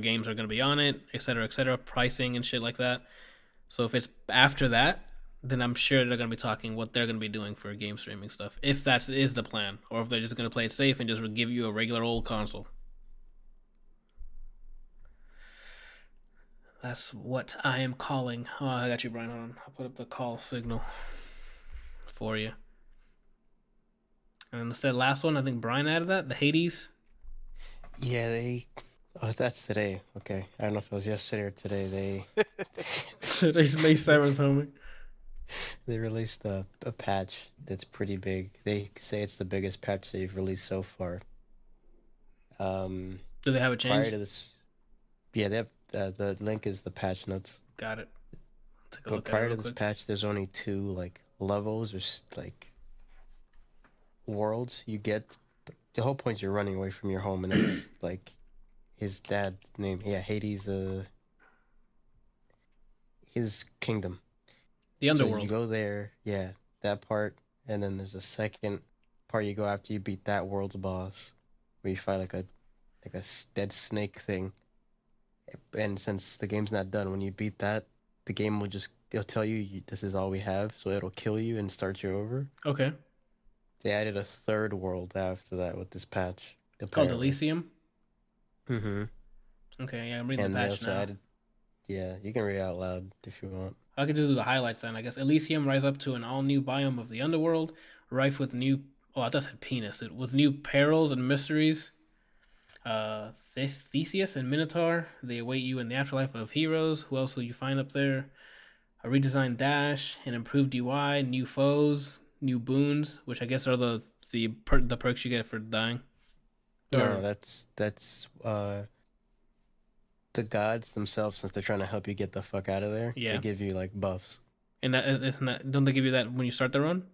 games are going to be on it, et cetera, pricing and shit like that. So if it's after that, then I'm sure they're going to be talking what they're going to be doing for game streaming stuff, if that is the plan, or if they're just going to play it safe and just give you a regular old console. That's what I am calling. Oh, I got you, Brian. Hold on. I'll put up the call signal for you. And instead, last one, I think Brian added that, the Hades. Yeah, that's today. Okay, I don't know if it was yesterday or today. Today's May 7th, homie. They released a patch that's pretty big. They say it's the biggest patch they've released so far. Do they have a change? Prior to this, yeah, they have the link is the patch notes. Got it. But prior to this patch, there's only 2 levels or worlds you get. The whole point is you're running away from your home, and it's his dad's name. Yeah, Hades. His kingdom. The underworld. So you go there, yeah, that part, and then there's a second part you go after you beat that world's boss, where you fight like a dead snake thing. And since the game's not done, when you beat that, the game will it'll tell you this is all we have, so it'll kill you and start you over. Okay. They added a third world after that with this patch. It's called Elysium? Mm-hmm. Okay, yeah, I'm reading and the patch they also now. added, yeah, you can read it out loud if you want. I could do the highlights then, I guess. Elysium rise up to an all-new biome of the underworld, rife with new... Oh, I thought it said penis. With new perils and mysteries. Theseus and Minotaur, they await you in the afterlife of heroes. Who else will you find up there? A redesigned dash, an improved UI, new foes, new boons, which I guess are the perks you get for dying. No, that's the gods themselves, since they're trying to help you get the fuck out of there. Yeah. They give you buffs. And don't they give you that when you start the run?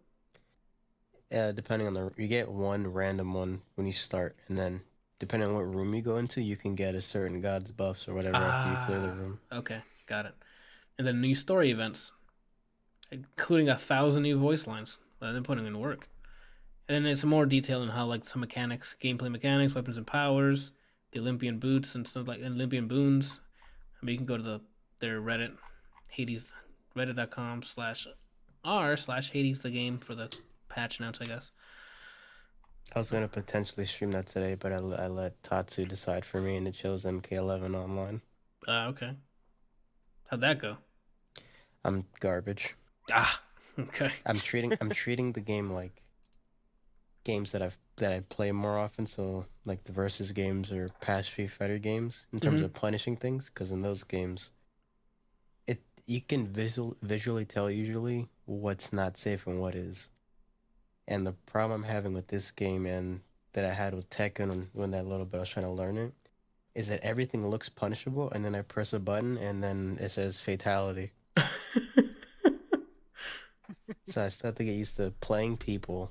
Depending on you get one random one when you start, and then depending on what room you go into, you can get a certain god's buffs or whatever after you clear the room. Okay, got it. And then new story events, including 1,000 new voice lines that they're putting in work. And then it's more detail on how some mechanics, gameplay mechanics, weapons and powers, the Olympian boots and stuff Olympian boons. I mean, you can go to their Reddit, Hades, reddit.com/r/Hades the game for the patch notes, I guess. I was gonna potentially stream that today, but I let Tatsu decide for me, and it shows MK11 online. Okay. How'd that go? I'm garbage. Okay. I'm treating the game like games that I play more often. So like the versus games or past Street Fighter games in terms Mhm. of punishing things, because in those games, you can visually tell usually what's not safe and what is. And the problem I'm having with this game and that I had with Tekken when that little bit I was trying to learn it is that everything looks punishable, and then I press a button and then it says fatality. So I still have to get used to playing people,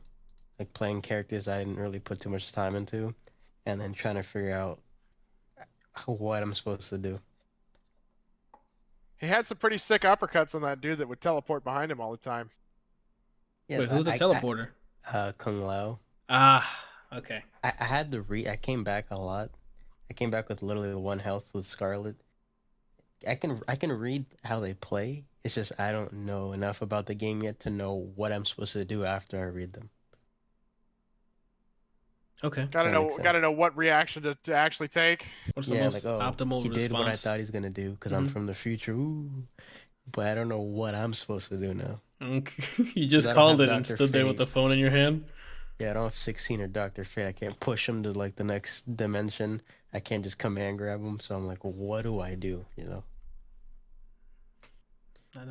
like playing characters I didn't really put too much time into, and then trying to figure out what I'm supposed to do. He had some pretty sick uppercuts on that dude that would teleport behind him all the time. Yeah, Wait, who's a teleporter? Kung Lao. Ah, okay. I had to I came back a lot. I came back with literally 1 health with Scarlet. I can read how they play. It's just I don't know enough about the game yet to know what I'm supposed to do after I read them. Okay. Gotta know what reaction to actually take. What's the most optimal he response? did what I thought he's gonna do because I'm from the future. Ooh, but I don't know what I'm supposed to do now. Okay. You just called it and stood there with the phone in your hand. Yeah, I don't have 16 or Dr. Fate. I can't push him to like the next dimension. I can't just command grab him. So I'm like, well, what do I do? You know.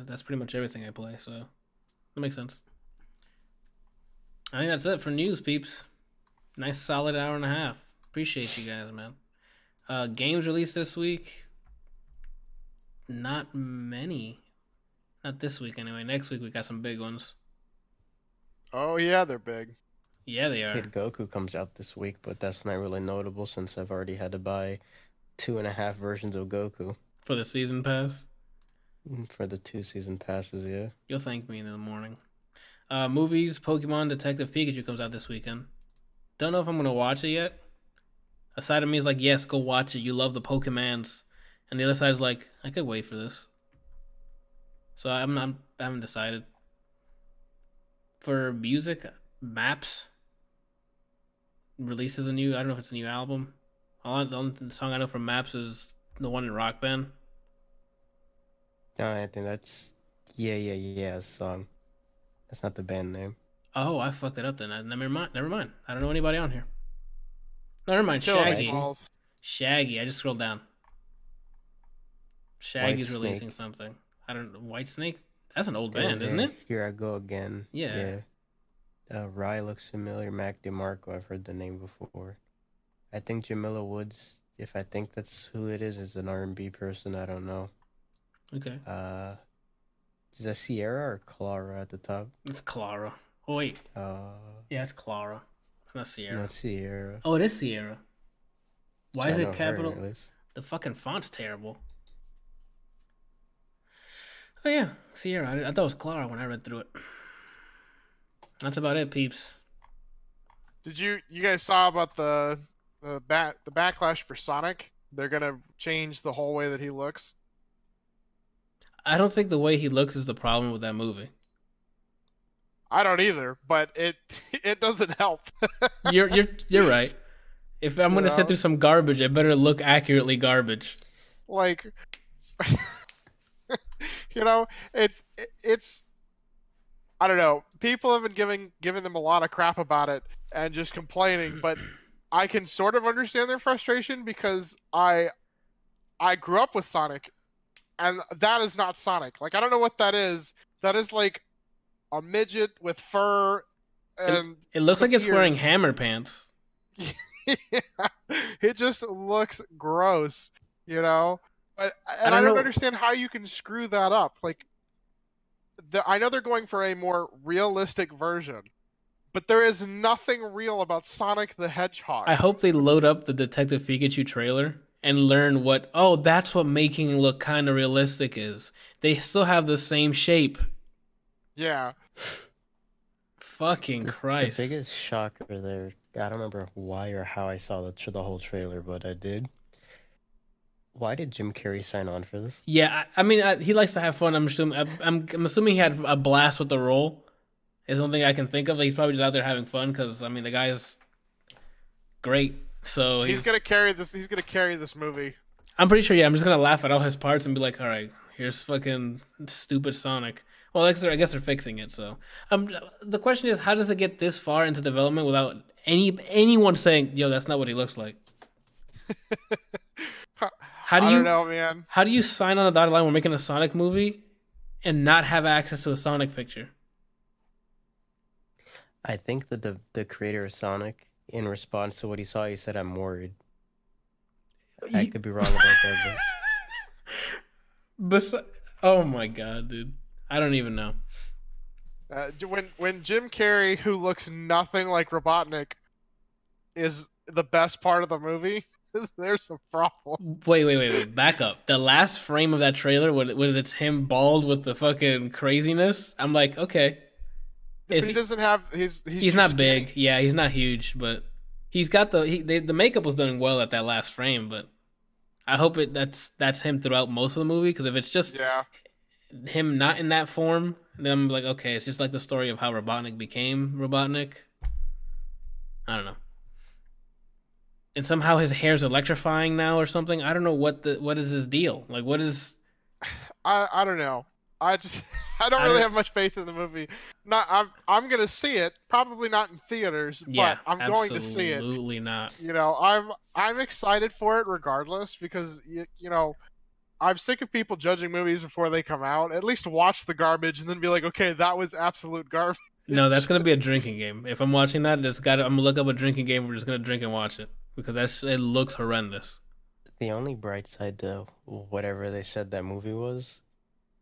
That's pretty much everything I play, so that makes sense. I think that's it for news, peeps. Nice solid hour and a half. Appreciate you guys, man. Games released this week. Not many. Not this week, anyway. Next week we got some big ones. Oh yeah, they're big. Yeah, they are. Kid Goku comes out this week, but that's not really notable since I've already had to buy 2.5 versions of Goku. For the season pass? For the 2 season passes, yeah. You'll thank me in the morning. Movies, Pokemon Detective Pikachu comes out this weekend. Don't know if I'm going to watch it yet. A side of me is like, yes, go watch it. You love the Pokemans. And the other side is like, I could wait for this. So I haven't decided. For music, Maps releases I don't know if it's a new album. The only song I know from Maps is the one in Rock Band. No, I think that's yeah song. That's not the band name. Oh, I fucked it up then. Never mind. I don't know anybody on here. Never mind. Shaggy. Shaggy. I just scrolled down. Shaggy's releasing something. I don't know. White Snake? That's an old band, isn't it? Here I Go Again. Yeah. Rye looks familiar. Mac DeMarco, I've heard the name before. I think Jamila Woods, if I think that's who it is an R&B person. I don't know. Okay. Is that Sierra or Clara at the top? It's Clara. Oh, wait. Yeah, it's Clara. It's not Sierra. No, it's Sierra. Oh, it is Sierra. Why is it capital? Her, the fucking font's terrible. Oh, yeah. Sierra. I thought it was Clara when I read through it. That's about it, peeps. Did you guys saw about the backlash for Sonic? They're gonna change the whole way that he looks. I don't think the way he looks is the problem with that movie. I don't either, but it doesn't help. You're right. If I'm gonna sit through some garbage, it better look accurately garbage. Like, it's. I don't know. People have been giving them a lot of crap about it and just complaining, but I can sort of understand their frustration because I grew up with Sonic, and that is not Sonic. Like, I don't know what that is. That is like a midget with fur and it looks like it's wearing hammer pants. Yeah. It just looks gross, you know? But I don't understand how you can screw that up. Like, I know they're going for a more realistic version, but there is nothing real about Sonic the Hedgehog. I hope they load up the Detective Pikachu trailer and learn that's what making it look kind of realistic is. They still have the same shape. Yeah. Fucking Christ. The biggest shocker there, I don't remember why or how I saw the whole trailer, but I did. Why did Jim Carrey sign on for this? Yeah, I mean, he likes to have fun. I'm assuming he had a blast with the role. It's the only thing I can think of. He's probably just out there having fun because, I mean, the guy is great. So he's gonna carry this. He's gonna carry this movie. I'm pretty sure. Yeah, I'm just gonna laugh at all his parts and be like, all right, here's fucking stupid Sonic. Well, I guess they're fixing it. So, the question is, how does it get this far into development without anyone saying, "Yo, that's not what he looks like"? How do I you don't know, man. How do you sign on a dotted line? We're making a Sonic movie, and not have access to a Sonic picture? I think that the creator of Sonic, in response to what he saw, he said, "I'm worried." I could be wrong about that, Oh my god, dude! I don't even know. When Jim Carrey, who looks nothing like Robotnik, is the best part of the movie, there's a problem. Wait! Back up. The last frame of that trailer, when it's him bald with the fucking craziness, I'm like, okay. But he doesn't have he's not skinny. big. Yeah, he's not huge, but he's got the makeup was done well at that last frame. But I hope that's him throughout most of the movie. Because if it's just him not in that form, then I'm like, okay, it's just like the story of how Robotnik became Robotnik. I don't know. And somehow his hair's electrifying now or something. I don't know what is his deal. Like, what is? I don't know. I don't really have much faith in the movie. I'm gonna see it, probably not in theaters, but I'm going to see it. Absolutely not. You know, I'm excited for it regardless because you know, I'm sick of people judging movies before they come out. At least watch the garbage and then be like, okay, that was absolute garbage. No, that's gonna be a drinking game. If I'm watching that, I'm gonna look up a drinking game. We're just gonna drink and watch it because it looks horrendous. The only bright side to whatever they said that movie was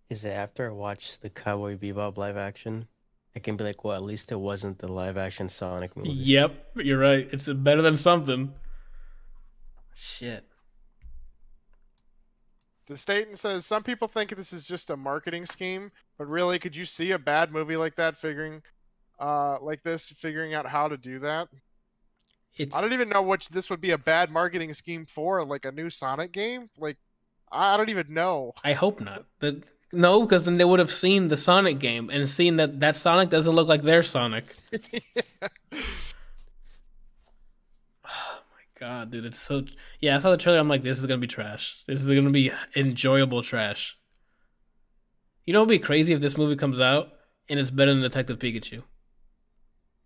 is that after I watched the Cowboy Bebop live action, I can be like, well, at least it wasn't the live action Sonic movie. Yep, you're right. It's better than something. Shit. The Staten says some people think this is just a marketing scheme, but really, could you see a bad movie like that figuring out how to do that? I don't even know what this would be a bad marketing scheme for, like a new Sonic game. Like, I don't even know. I hope not. No, because then they would have seen the Sonic game and seen that Sonic doesn't look like their Sonic. Yeah. Oh my god, dude, it's so. Yeah, I saw the trailer. I'm like, this is gonna be trash. This is gonna be enjoyable trash. You know, it'd be crazy if this movie comes out and it's better than Detective Pikachu.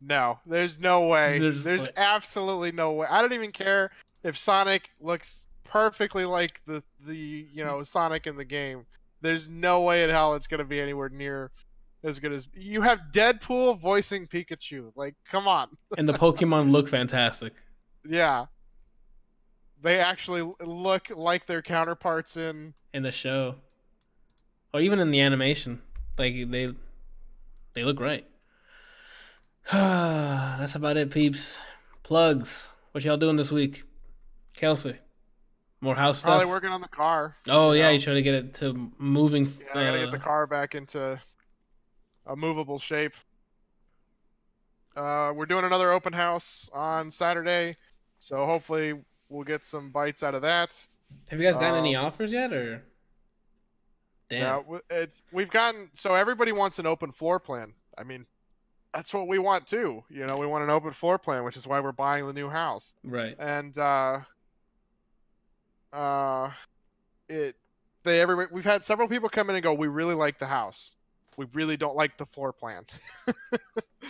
No, there's no way. There's absolutely no way. I don't even care if Sonic looks perfectly like the Sonic in the game. There's no way in hell it's gonna be anywhere near as good as you have Deadpool voicing Pikachu. Like, come on. And the Pokemon look fantastic. Yeah, they actually look like their counterparts in the show, or even in the animation. Like they look great. That's about it, peeps. Plugs. What y'all doing this week? Kelsey. More house stuff. Probably working on the car. Oh yeah, you trying to get it to moving. Yeah, I gotta get the car back into a movable shape. We're doing another open house on Saturday, so hopefully we'll get some bites out of that. Have you guys gotten any offers yet, or? Damn. Yeah, we've gotten. So everybody wants an open floor plan. I mean, that's what we want too. You know, we want an open floor plan, which is why we're buying the new house. Right. And we've had several people come in and go, we really like the house. We really don't like the floor plan.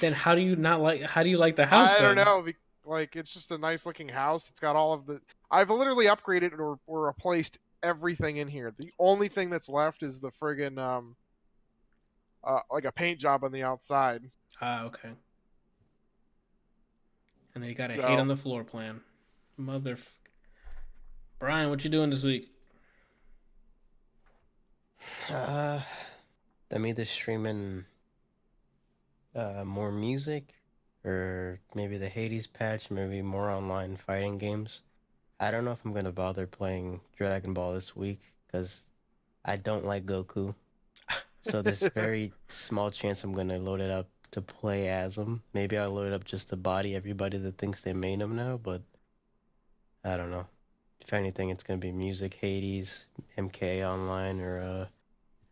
Then how do you like the house? I don't know. Like, it's just a nice looking house. It's got all of the. I've literally upgraded or replaced everything in here. The only thing that's left is the friggin' like a paint job on the outside. Ah, okay. And then you gotta hate on the floor plan, Brian, what you doing this week? I'm either streaming more music, or maybe the Hades patch, maybe more online fighting games. I don't know if I'm gonna bother playing Dragon Ball this week, because I don't like Goku. So there's a very small chance I'm gonna load it up to play as him. Maybe I'll load it up just to body everybody that thinks they made him now, but I don't know. If anything, it's gonna be music, Hades, MK online, or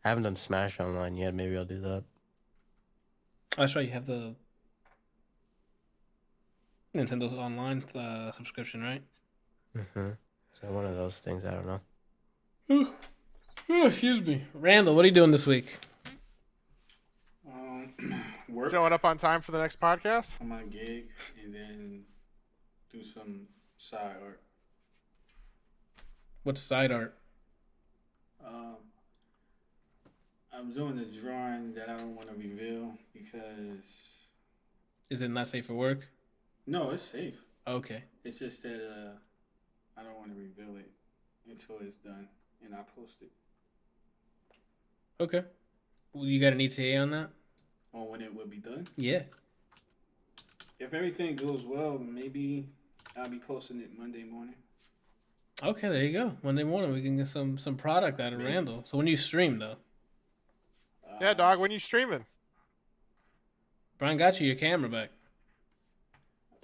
I haven't done Smash online yet. Maybe I'll do that. That's right. You have the Nintendo's online subscription, right? So one of those things. I don't know. Oh, excuse me. Randall, what are you doing this week? Work. Showing up on time for the next podcast? I'm on gig and then do some side art. What's side art? I'm doing a drawing that I don't want to reveal because Is it not safe for work? no, it's safe. Okay. It's just that I don't want to reveal it until it's done and I post it. Okay. Well, you got an ETA on that? On when it will be done. Yeah. If everything goes well, maybe I'll be posting it Monday morning. Okay, there you go. Monday morning we can get some product out of Maybe. Randall. So when do you stream though? Yeah, dog. When you streaming? Brian got you your camera back.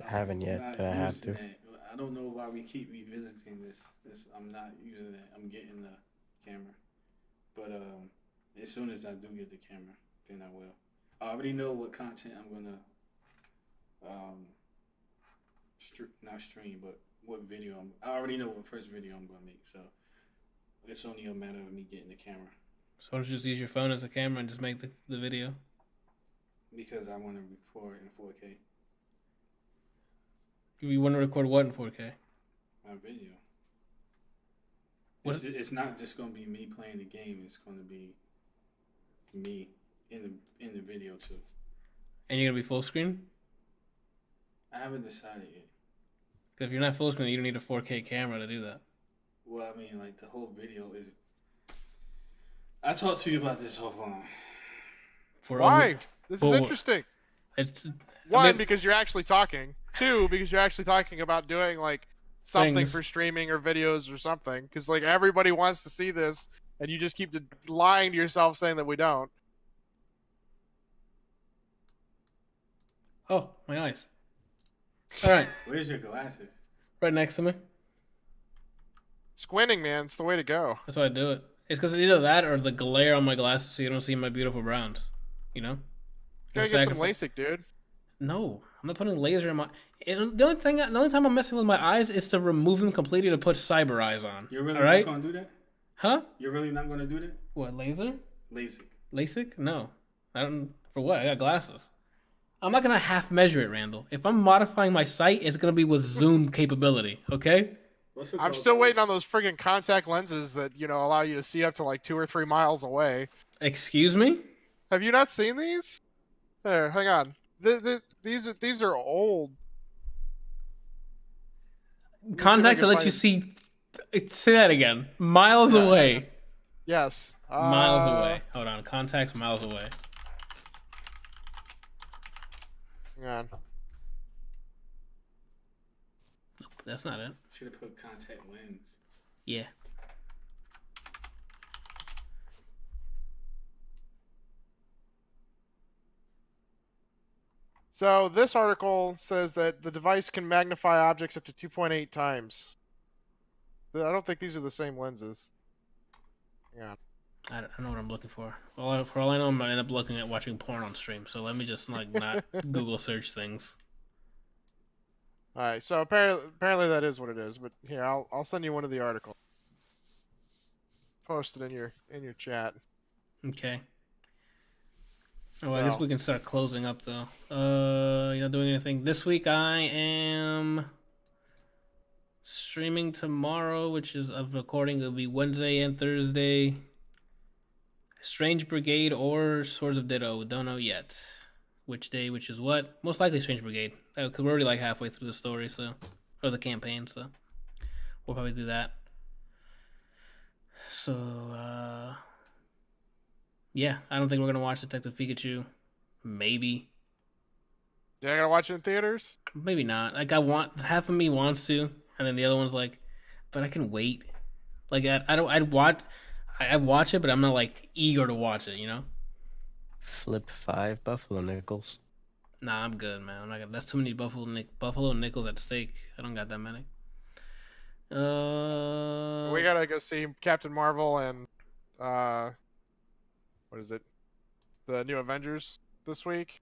I haven't yet, I'm not but I have using to. that. I don't know why we keep revisiting this. I'm not using it. I'm getting the camera, but as soon as I do get the camera, then I will. I already know what content I'm gonna not stream, but what video I already know what first video I'm gonna make. So it's only a matter of me getting the camera So why don't you just use your phone as a camera and just make the video? because I want to record in 4K You want to record what in 4K? my video. What- It's not just gonna be me playing the game. It's gonna be me in the video too. And you're gonna be full screen? I haven't decided yet. Because if you're not full screen, you don't need a 4K camera to do that. Well, I mean, like the whole video is. I talked to you about this offline. For Why? This is Well, interesting. It's One, because you're actually talking. Two, because you're actually talking about doing like something Things. for streaming or videos or something. Because like everybody wants to see this, and you just keep lying to yourself saying that we don't. Oh, my eyes. All right, Where's your glasses? right next to me. Squinting, man, it's the way to go. That's why I do it. It's because either that or the glare on my glasses so you don't see my beautiful browns. You know? Gotta It's get some sacrifice. LASIK, dude. No, I'm not putting laser in my. The only time I'm messing with my eyes is to remove them completely to put cyber eyes on. You're really all right? not gonna do that? Huh? You're really not gonna do that? What, laser? LASIK. LASIK? No. I don't. For what? I got glasses. I'm not gonna half measure it, Randall. If I'm modifying my sight, it's gonna be with zoom capability. Okay? What's it I'm called? still waiting on those friggin' contact lenses that allow you to see up to like 2 or 3 miles away. Excuse me? Have you not seen these? There, hang on. These are old. Contacts that can let you find- see. Say that again. Miles away. Yes. Miles away. Hold on. Contacts miles away. Hang on. That's not it. Should have put contact lens. Yeah. So this article says that the device can magnify objects up to 2.8 times. I don't think these are the same lenses. Hang on. I don't know what I'm looking for. For all I know, I'm gonna end up looking at watching porn on stream. So let me just not Google search things. All right. So apparently that is what it is. But here, I'll send you one of the articles. Post it in your chat. Okay. Oh, I guess So- we can start closing up though. You're not doing anything this week. I am streaming tomorrow, which is of recording. It'll be Wednesday and Thursday. Strange Brigade or Swords of Ditto. Don't know yet. Which day, which is what? Most likely Strange Brigade. Because we're already like halfway through the story, or the campaign, so we'll probably do that. So, yeah, I don't think we're gonna watch Detective Pikachu. Maybe, Yeah, I gotta watch it in theaters. maybe not. Like half of me wants to, and then the other one's like, but I can wait. Like I'd watch it, but I'm not like eager to watch it. You know? Flip 5 buffalo nickels. Nah, I'm good, man. I'm not gonna. That's too many buffalo nickels at stake. I don't got that many. We gotta go see Captain Marvel and what is it? The New Avengers this week.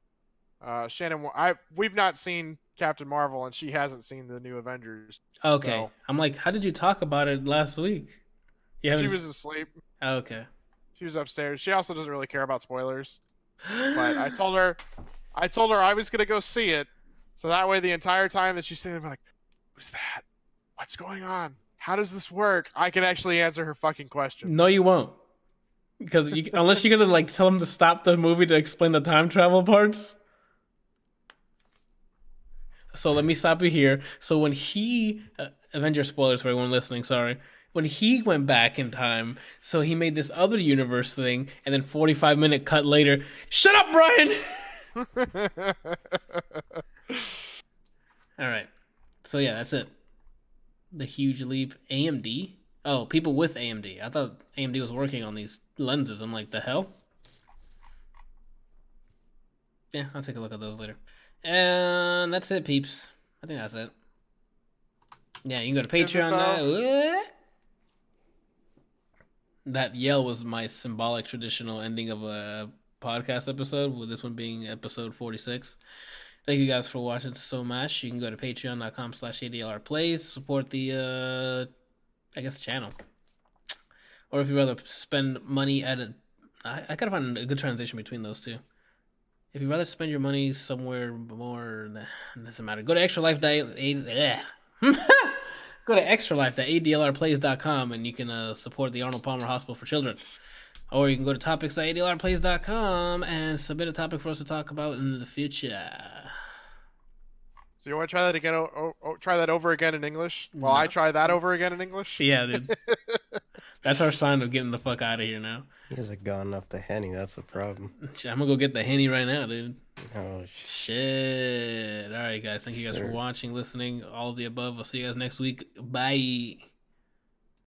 Shannon, we've not seen Captain Marvel, and she hasn't seen the New Avengers. Okay, So- I'm like, how did you talk about it last week? You She haven't... was asleep. Oh, okay. She was upstairs. She also doesn't really care about spoilers. But I told her I was gonna go see it, so that way the entire time that she's sitting there, like, who's that? What's going on? How does this work? I can actually answer her fucking question. No, you won't. Because unless you're gonna like tell him to stop the movie to explain the time travel parts. So let me stop you here. So when he Avenger spoilers for everyone listening, sorry. When he went back in time, so he made this other universe thing, and then 45-minute cut later, shut up, Brian! Alright. So yeah, that's it. The huge leap. AMD? Oh, people with AMD. I thought AMD was working on these lenses. I'm like, the hell? Yeah, I'll take a look at those later. And that's it, peeps. I think that's it. Yeah, you can go to Patreon now. That yell was my symbolic traditional ending of a podcast episode, with this one being episode 46. Thank you guys for watching so much. You can go to patreon.com/ADLR Plays, support the I guess channel. Or if you'd rather spend money at I gotta find a good transition between those two. If you'd rather spend your money somewhere more, it doesn't matter. Go to Go to extralife.adlrplays.com and you can support the Arnold Palmer Hospital for Children. Or you can go to topics.adlrplays.com and submit a topic for us to talk about in the future. So you want to try that again? Try that over again in English? While I try that over again in English? Yeah, dude. That's our sign of getting the fuck out of here now. He hasn't gone off the Henny. That's the problem. I'm gonna go get the Henny right now, dude. Oh, shit. All right, guys. Thank you guys for watching, listening, all of the above. I'll see you guys next week. Bye.